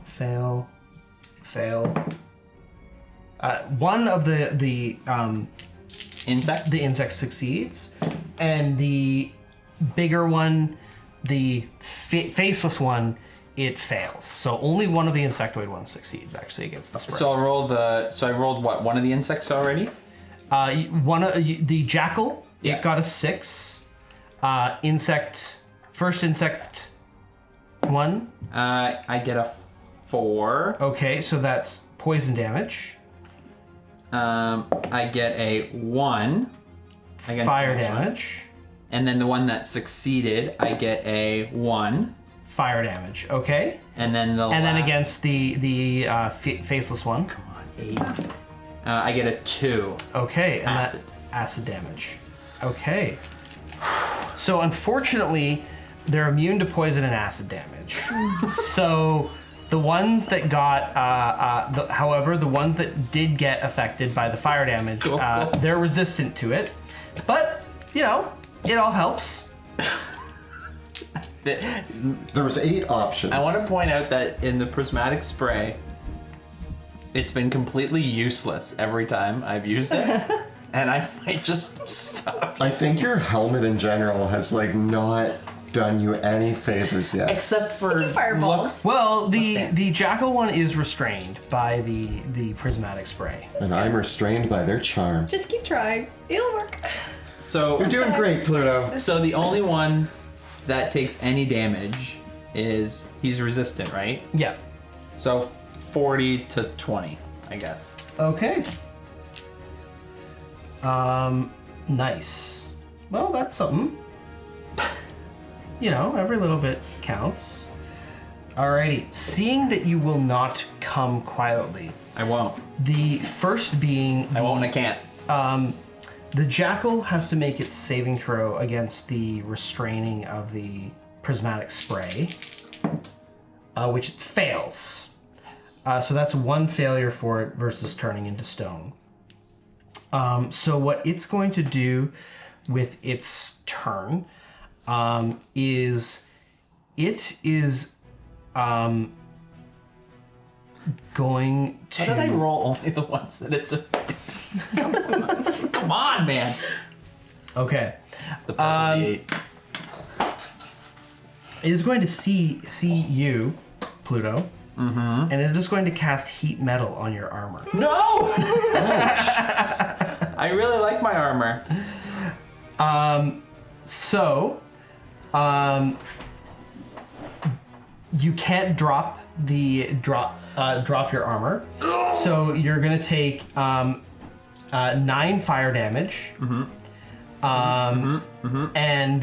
fail. One of the Insects? the insects succeeds, and the bigger one, the faceless one, it fails. So only one of the insectoid ones succeeds actually against the spray. So I rolled what? One of the insects already? One of the jackal, Yeah. it got a 6. First insect one. I get a 4. Okay, so that's poison damage. I get a 1. against Fire this one. damage. And then the one that succeeded, I get a 1. Fire damage. Okay. And then And then against the faceless one. Come on, 8. I get a 2. Okay. And Acid. That acid damage. Okay. So unfortunately, they're immune to poison and acid damage. So the ones that got, however, the ones that did get affected by the fire damage, Cool. they're resistant to it. But, you know, it all helps. There was 8 options. I want to point out that in the prismatic spray, it's been completely useless every time I've used it. And I might just stop. I think your helmet in general has like not done you any favors yet. Except for Fireball. look. Well, the jackal one is restrained by the prismatic spray. And I'm restrained by their charm. Just keep trying. It'll work. So You're doing great, Pluto. So the only one that takes any damage is he's resistant, right? Yeah. So 40 to 20, I guess. Okay. Nice. Well, that's something. You know, every little bit counts. Alrighty. Seeing that you will not come quietly, I won't. the first being I won't and I can't. the jackal has to make its saving throw against the restraining of the prismatic spray, which it fails. So that's one failure for it versus turning into stone. So what it's going to do with its turn is it is going to... How did I roll only the ones that it's a... Come on, man. Okay. It's the part of the 8. It is going to see you, Pluto, and it is going to cast heat metal on your armor. No! I really like my armor. So, you can't drop your armor. So you're gonna take 9 fire damage. And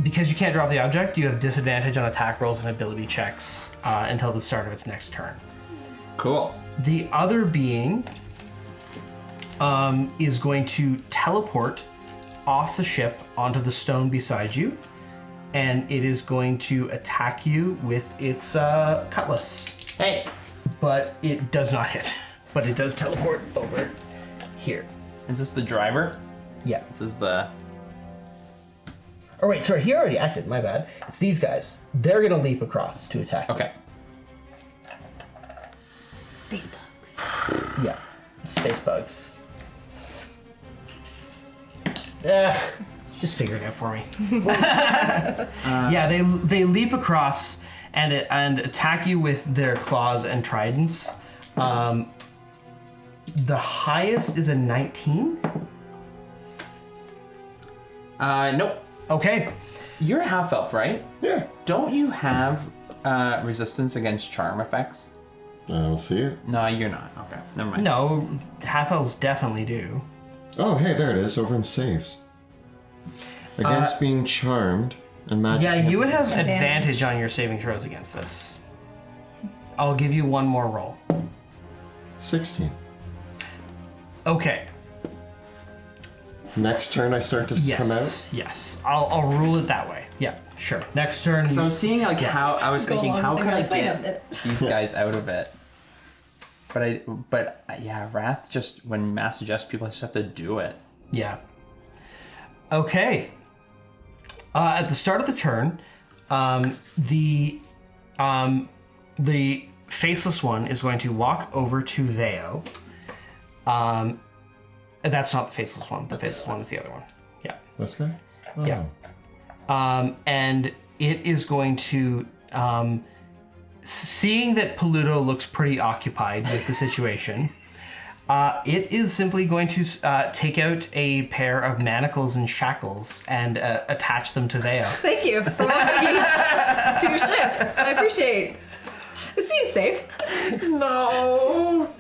because you can't drop the object, you have disadvantage on attack rolls and ability checks until the start of its next turn. Cool. The other being is going to teleport off the ship onto the stone beside you, and it is going to attack you with its cutlass. Hey. But it does not hit. But it does teleport over here. Is this the driver? Yeah. This is the... Oh wait, sorry, he already acted, my bad. It's these guys. They're gonna leap across to attack you. Okay. Space bugs. Yeah. Space bugs. Just figure it out for me. Yeah, they leap across and attack you with their claws and tridents. The highest is a 19. Nope. Okay. You're a half elf, right? Yeah. Don't you have resistance against charm effects? I don't see it. No, you're not. Okay, never mind. No, half elves definitely do. Oh, hey, there it is, over in saves. Against being charmed and magic. Yeah, you would have Advantage. advantage on your saving throws against this. I'll give you one more roll. 16. Okay. Next turn I start to Yes. come out? Yes. I'll rule it that way. Yeah, sure. Next turn. So I was seeing like Yes. how I was Go thinking, along how and can you're I like, wait a get minute. these guys out of it? But yeah, Wrath just when Mass suggests people just have to do it. Yeah. Okay. At the start of the turn, the faceless one is going to walk over to Veo. That's not the faceless one. The faceless one is the other one. Yeah. This guy? Oh. Yeah. And it is going to, seeing that Paluto looks pretty occupied with the situation, it is simply going to take out a pair of manacles and shackles and attach them to Veo. Thank you for welcoming me to your ship. I appreciate. It seems safe. No.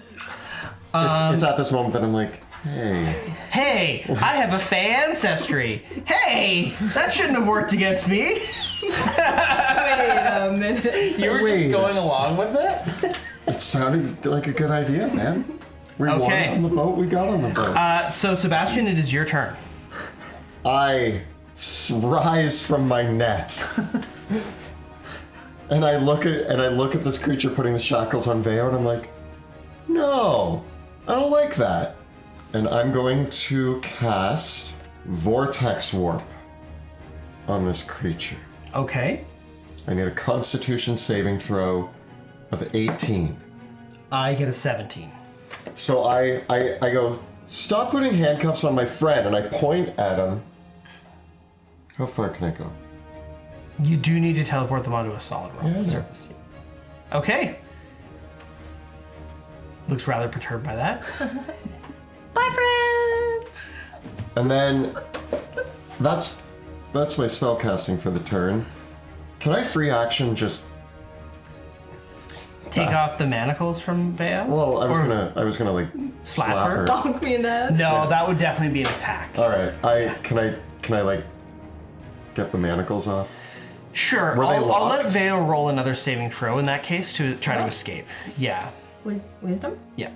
It's at this moment that I'm like, hey. Hey, I have a Fey ancestry. Hey, that shouldn't have worked against me. Wait a minute. You were Wait just a going sec. along with it? It sounded like a good idea, man. We Okay. won on the boat, we got on the boat. So Sebastian, it is your turn. I rise from my net. And I look at this creature putting the shackles on Veo, and I'm like, no, I don't like that. And I'm going to cast Vortex Warp on this creature. Okay. I need a Constitution saving throw of 18. I get a 17. So I go, stop putting handcuffs on my friend, and I point at him. How far can I go? You do need to teleport them onto a solid rock Yeah, I know. surface. Okay. Looks rather perturbed by that. Bye, friend. And then that's my spell casting for the turn. Can I free action just? Take off the manacles from Veo? Well, I was Or- gonna like Slap her? Bonk me in the head. No, that would definitely be an attack. All right, can I like get the manacles off? Sure, Were they I'll let locked? Veo roll another saving throw in that case to try to escape. Yeah, Wisdom? yeah.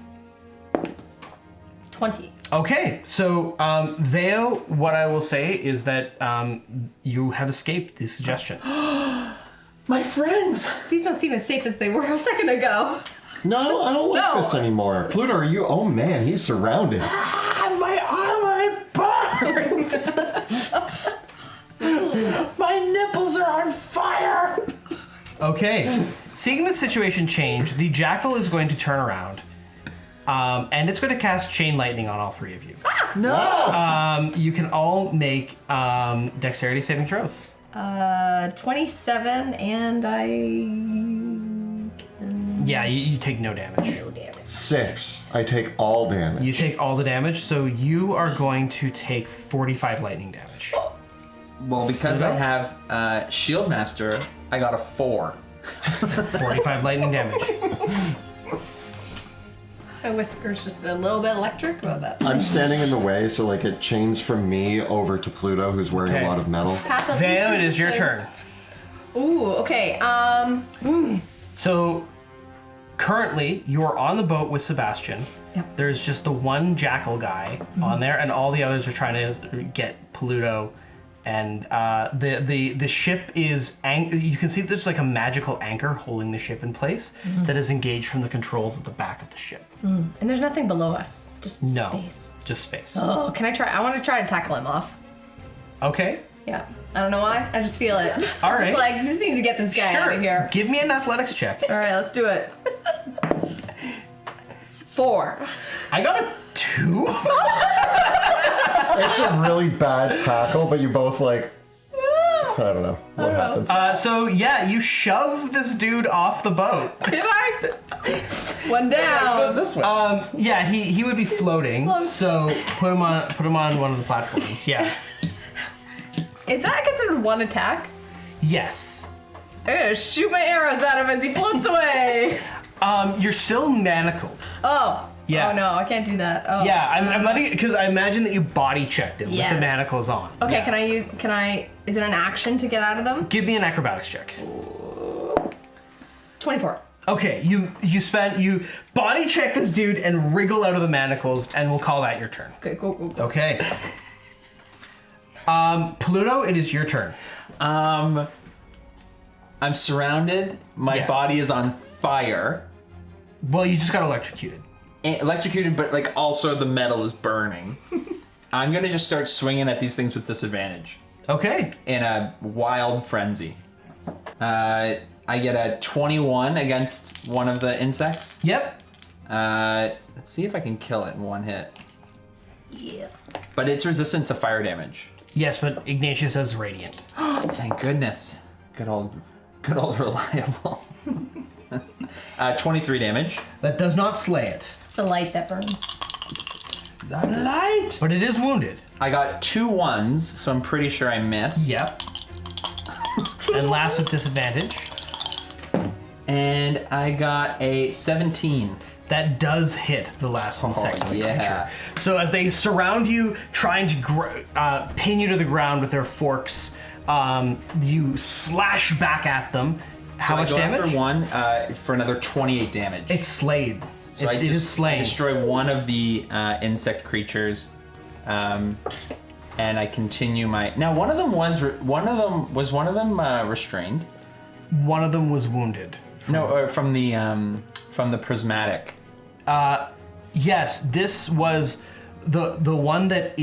20. Okay, so Veo, what I will say is that you have escaped the suggestion. My friends! These don't seem as safe as they were a second ago. No, I don't like No. this anymore. Pluto, are you? Oh man, he's surrounded. My armor burns! My nipples are on fire! Okay, seeing the situation change, the jackal is going to turn around, and it's going to cast chain lightning on all three of you. No. You can all make dexterity saving throws. 27, and I can... Yeah, you take no damage. No damage. 6. I take all damage. You take all the damage, so you are going to take 45 lightning damage. Well, because I have Shield Master, I got a 4. 45 lightning damage. My whisker's just a little bit electric about that. I'm standing in the way, so like it chains from me over to Pluto, who's wearing Okay. a lot of metal. Path of Veo, least it is your turn. resistance. Ooh, okay. So currently you are on the boat with Sebastian. Yep. There's just the one jackal guy on there, and all the others are trying to get Pluto. And the ship is you can see there's like a magical anchor holding the ship in place that is engaged from the controls at the back of the ship. And there's nothing below us. Just No, space. just space. Oh, can I try? I want to try to tackle him off. Okay, Yeah. I don't know why. I just feel it. All right. Just like, just need to get this guy out of here. Give me an athletics check. All right, let's do it. It's 4. I got a 2. It's a really bad tackle, but you both like, I don't know what happens. So yeah, you shove this dude off the boat. Did I? One Goes down. this way. Yeah, he would be floating. Float. So put him on one of the platforms. Yeah. Is that considered one attack? Yes. I'm gonna shoot my arrows at him as he floats away. You're still manacled. Oh. Yeah. Oh no, I can't do that. Oh. Yeah, I'm letting because I imagine that you body checked him with Yes. the manacles on. Okay, Yeah. is it an action to get out of them? Give me an acrobatics check. 24. Okay, you body check this dude and wriggle out of the manacles, and we'll call that your turn. Okay, go. Okay. Pluto, it is your turn. I'm surrounded. My Yeah. body is on fire. Well, you just got electrocuted. Electrocuted, but like also the metal is burning. I'm gonna just start swinging at these things with disadvantage Okay. in a wild frenzy. I get a 21 against one of the insects. Yep. Let's see if I can kill it in one hit. Yeah. But it's resistant to fire damage. Yes, but Ignatius is radiant. Thank goodness. Good old reliable. 23 damage. That does not slay it. It's the light that burns. The light. But it is wounded. I got 2 1s, so I'm pretty sure I missed. Yep. And last with disadvantage. And I got a 17. That does hit the last insect of the yeah. creature. So as they surround you, trying to pin you to the ground with their forks, you slash back at them. How much I go damage? After one for another 28 damage. It's slayed. So it is I slain. destroy one of the insect creatures, and I continue my. Now one of them was restrained. One of them was wounded. No, or from the prismatic. Yes, this was the one that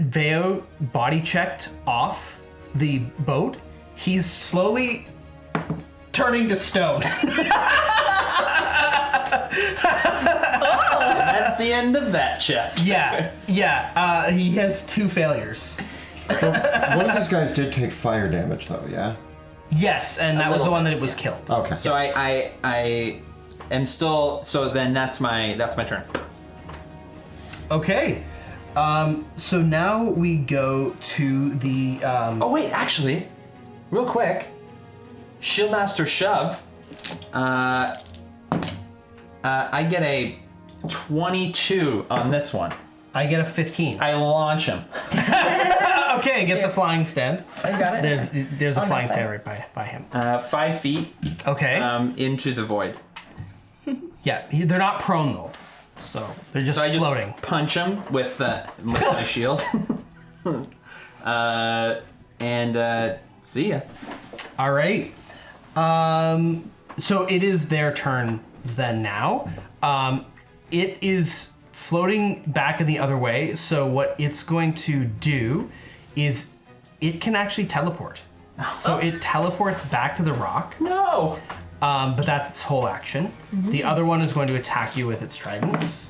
Veo body checked off the boat. He's slowly turning to stone. That's the end of that check. Yeah. He has 2 failures. One of these guys did take fire damage, though, yeah? Yes, and that was the little one that bit, it was yeah. killed. Okay. So I am still. So then that's my turn. Okay. So now we go to the. Oh wait, actually, real quick, Shieldmaster Shove. I get a 22 on this one. I get a 15. I launch him. Okay, get the flying stand. I got it. There's a On flying that stand side. right by him. 5 feet Okay. into the void. Yeah, they're not prone though, so they're just So I just floating. punch him with my shield. And see ya. All right. So it is their turns then now. It is floating back in the other way. So what it's going to do is it can actually teleport. So it teleports back to the rock, No. but that's its whole action. The other one is going to attack you with its tridents,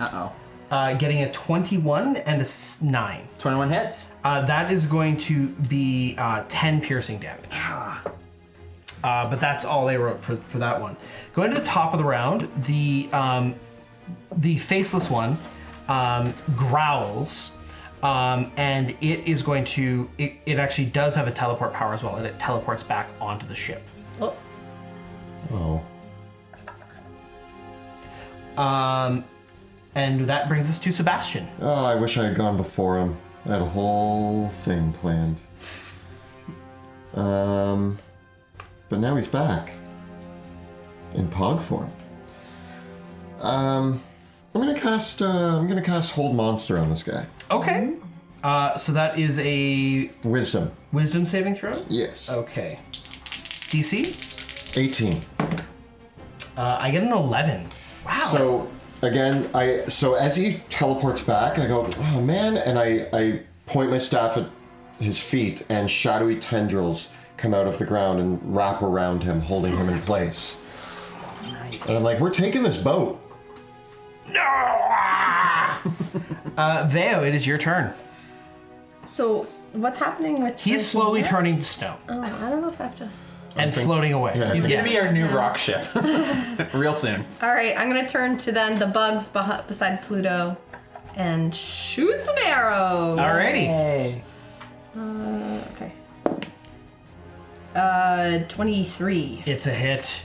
getting a 21 and a 9. 21 hits. That is going to be 10 piercing damage. But that's all they wrote for that one. Going to the top of the round, the faceless one growls, and it is going to. It actually does have a teleport power as well, and it teleports back onto the ship. Oh. Oh. And that brings us to Sebastian. Oh, I wish I had gone before him. I had a whole thing planned. But now he's back. In Pog form. I'm gonna cast Hold Monster on this guy. Okay. So that is a Wisdom. wisdom saving throw? Yes. Okay. DC? 18. I get an 11. Wow. So again, so as he teleports back, I go, oh man, and I point my staff at his feet, and shadowy tendrils come out of the ground and wrap around him, holding him in place. Nice. And I'm like, we're taking this boat. Veo, it is your turn. So what's happening with? He's the slowly ship? turning to stone Oh, I don't know if I have to. and floating away. Yeah, I He's think- gonna be our new rock ship. Real soon. All right, I'm gonna turn to then the bugs beside Pluto, and shoot some arrows. Alrighty. Okay. 23. It's a hit.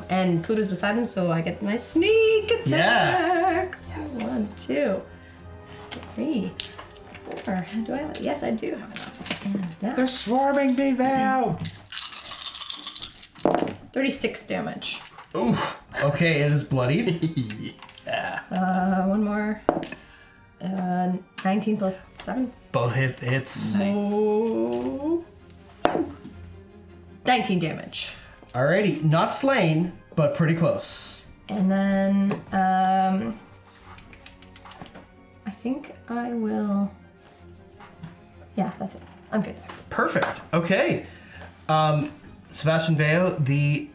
And Pluto's beside him, so I get my sneak attack. Yes. 1, 2, 3, 4. Do I? Yes, I do have enough. And that. swarming me now. 36 damage. Ooh. Okay, it is bloodied. One more. 19 plus 7. Both hits. Oh. 19 damage. Alrighty. Not slain, but pretty close. And then, I think I will. Yeah, that's it. I'm good. Perfect. Okay. Sebastian Veo, the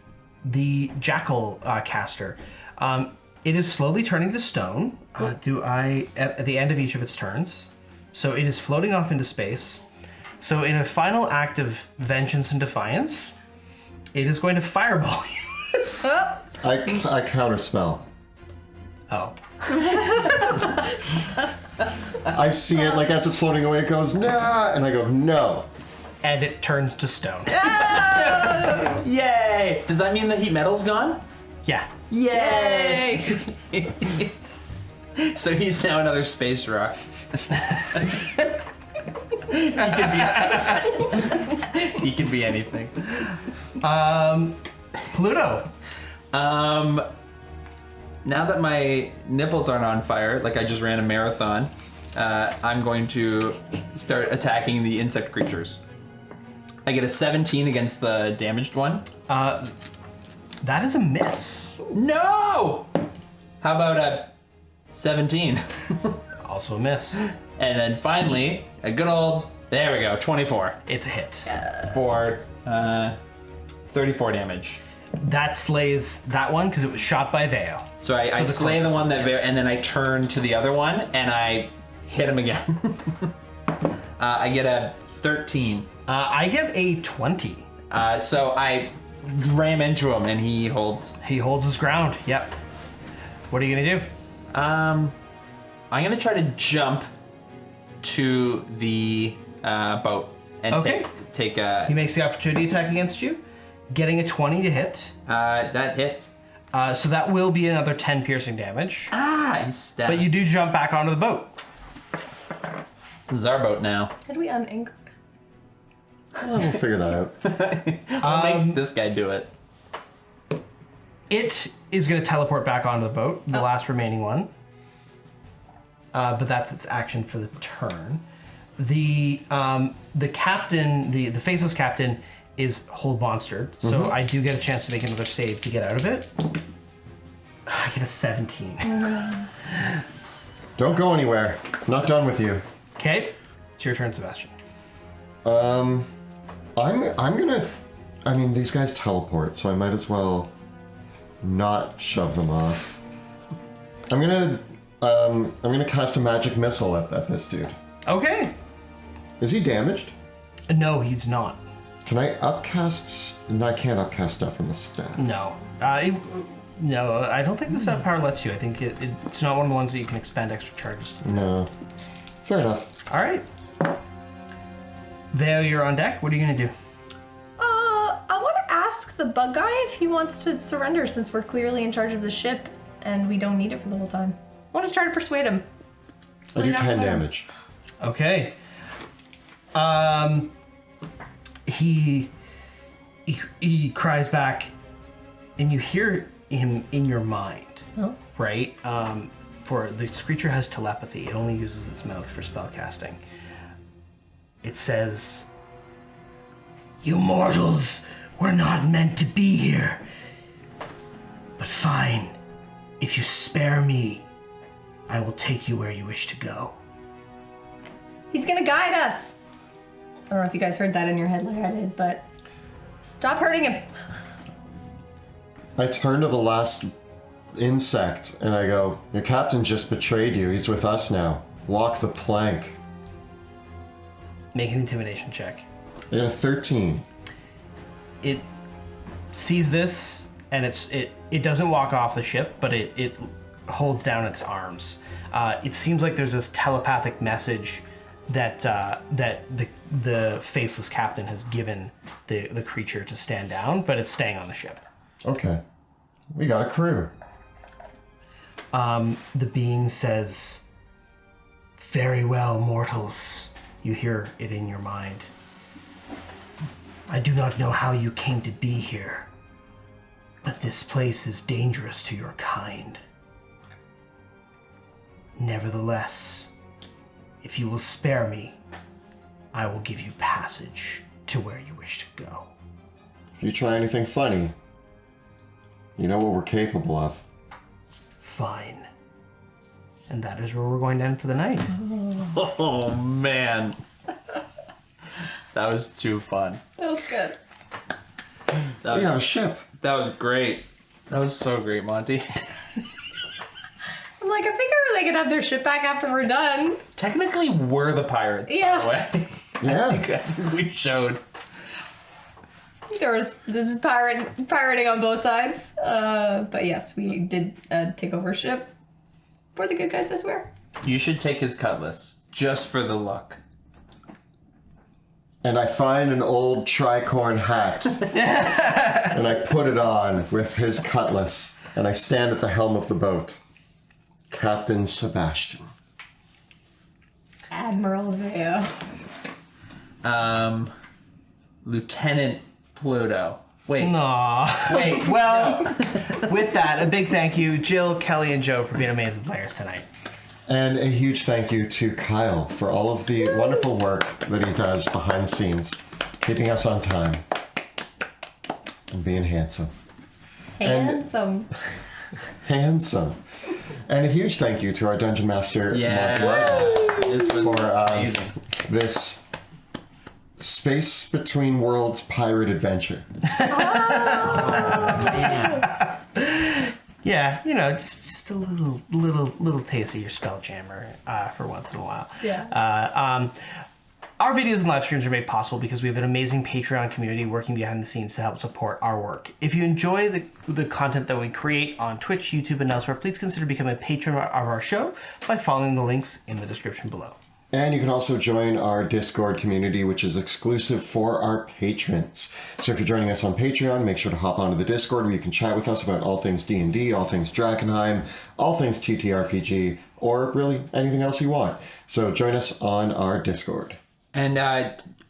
jackal caster. It is slowly turning to stone. At the end of each of its turns. So it is floating off into space. So in a final act of vengeance and defiance, it is going to fireball you. Oh. I counterspell. Oh. I see it, like as it's floating away, it goes, nah, and I go, no. And it turns to stone. Yay! Does that mean the heat metal's gone? Yeah. Yay! So he's now another space rock. He can be anything. Pluto. Now that my nipples aren't on fire, like I just ran a marathon, I'm going to start attacking the insect creatures. I get a 17 against the damaged one. That is a miss. No! How about a 17? Also a miss. And then finally, a good old, there we go, 24 It's a hit. for 34 damage. That slays that one because it was shot by Veo. So I the slay the closest one that, and then I turn to the other one and I hit him again. I get a 13. I get a 20. So I ram into him and he holds. He holds his ground. Yep. What are you gonna do? I'm gonna try to jump to the boat and Okay. take He makes the opportunity attack against you, getting a 20 to hit. that hits. So that will be another 10 piercing damage. Ah, he stabbed. But you do jump back onto the boat. This is our boat now. How do we unanchor? Well, we'll figure that out. I'll make this guy do it. It is going to teleport back onto the boat, the last remaining one. But that's its action for the turn. The captain, the faceless captain, is hold monstered, so I do get a chance to make another save to get out of it. I get a 17. Don't go anywhere. I'm not done with you. Okay, it's your turn, Sebastian. I'm gonna. I mean, these guys teleport, so I might as well not shove them off. I'm gonna cast a magic missile at this dude. Okay. Is he damaged? No, he's not. Can I upcast? No, I can't upcast stuff from the staff. No. No, I don't think the set power lets you. I think it's not one of the ones that you can expend extra charges. No. Fair enough. All right. Vale, you're on deck. What are you gonna do? I want to ask the bug guy if he wants to surrender since we're clearly in charge of the ship and we don't need it for the whole time. I want to try to persuade him. I do 10 damage. Okay. He cries back, and you hear him in your mind. Oh. Right? For this creature has telepathy. It only uses its mouth for spellcasting. It says, "You mortals were not meant to be here. But fine. If you spare me, I will take you where you wish to go." He's gonna guide us. I don't know if you guys heard that in your head like I did, but stop hurting him. I turn to the last insect and I go, "Your captain just betrayed you. He's with us now. Walk the plank." Make an intimidation check. I got a 13. It sees this, and it doesn't walk off the ship, but it holds down its arms. It seems like there's this telepathic message that the faceless captain has given the creature to stand down, but it's staying on the ship. Okay. We got a crew. The being says, "Very well, mortals." You hear it in your mind. "I do not know how you came to be here, but this place is dangerous to your kind. Nevertheless, if you will spare me, I will give you passage to where you wish to go." If you try anything funny, you know what we're capable of. Fine. And that is where we're going to end for the night. Oh man, that was too fun. That was good. We have a ship. That was great. That was so great, Monty. I'm like, I figure they could have their ship back after we're done. Technically, we're the pirates. Yeah. By the way. Yeah. I think we showed. This is pirating on both sides. But yes, we did take over a ship. We're the good guys, I swear. You should take his cutlass just for the look. And I find an old tricorn hat. And I put it on with his cutlass. And I stand at the helm of the boat. Captain Sebastian. Admiral Veo. Lieutenant Pluto. Wait. Aww. Wait. Well, with that, a big thank you, Jill, Kelly, and Joe, for being amazing players tonight. And a huge thank you to Kyle for all of the wonderful work that he does behind the scenes, keeping us on time, and being handsome. Handsome. Handsome. And a huge thank you to our Dungeon Master, Yeah. Monty, This was for amazing. this Space Between Worlds pirate adventure. Yeah, you know, just a little taste of your Spelljammer for once in a while. Yeah. Our videos and live streams are made possible because we have an amazing Patreon community working behind the scenes to help support our work. If you enjoy the content that we create on Twitch, YouTube, and elsewhere, please consider becoming a patron of our show by following the links in the description below. And you can also join our Discord community, which is exclusive for our patrons. So if you're joining us on Patreon, make sure to hop onto the Discord where you can chat with us about all things D&D, all things Drakkenheim, all things TTRPG, or really anything else you want. So join us on our Discord. And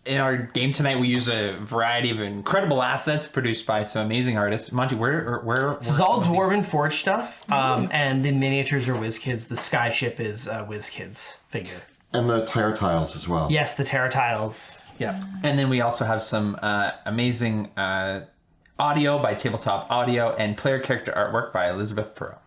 in our game tonight, we use a variety of incredible assets produced by some amazing artists. Monty, where This is all Dwarven Forge stuff, and the miniatures are WizKids. The sky ship is a WizKids figure. And the Terra Tiles as well. Yes, the Terra Tiles. Yeah. And then we also have some amazing audio by Tabletop Audio and player character artwork by Elizabeth Perot.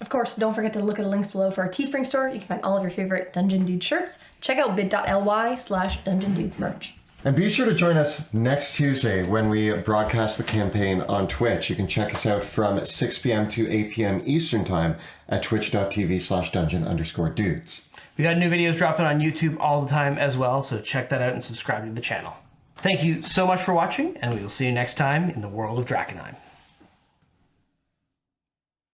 Of course, don't forget to look at the links below for our Teespring store. You can find all of your favorite Dungeon Dude shirts. Check out bit.ly/Dungeon Dudes merch. And be sure to join us next Tuesday when we broadcast the campaign on Twitch. You can check us out from 6 p.m. to 8 p.m. Eastern Time at twitch.tv/dungeon_dudes. We got new videos dropping on YouTube all the time as well, so check that out and subscribe to the channel. Thank you so much for watching, and we will see you next time in the world of Drakkenheim.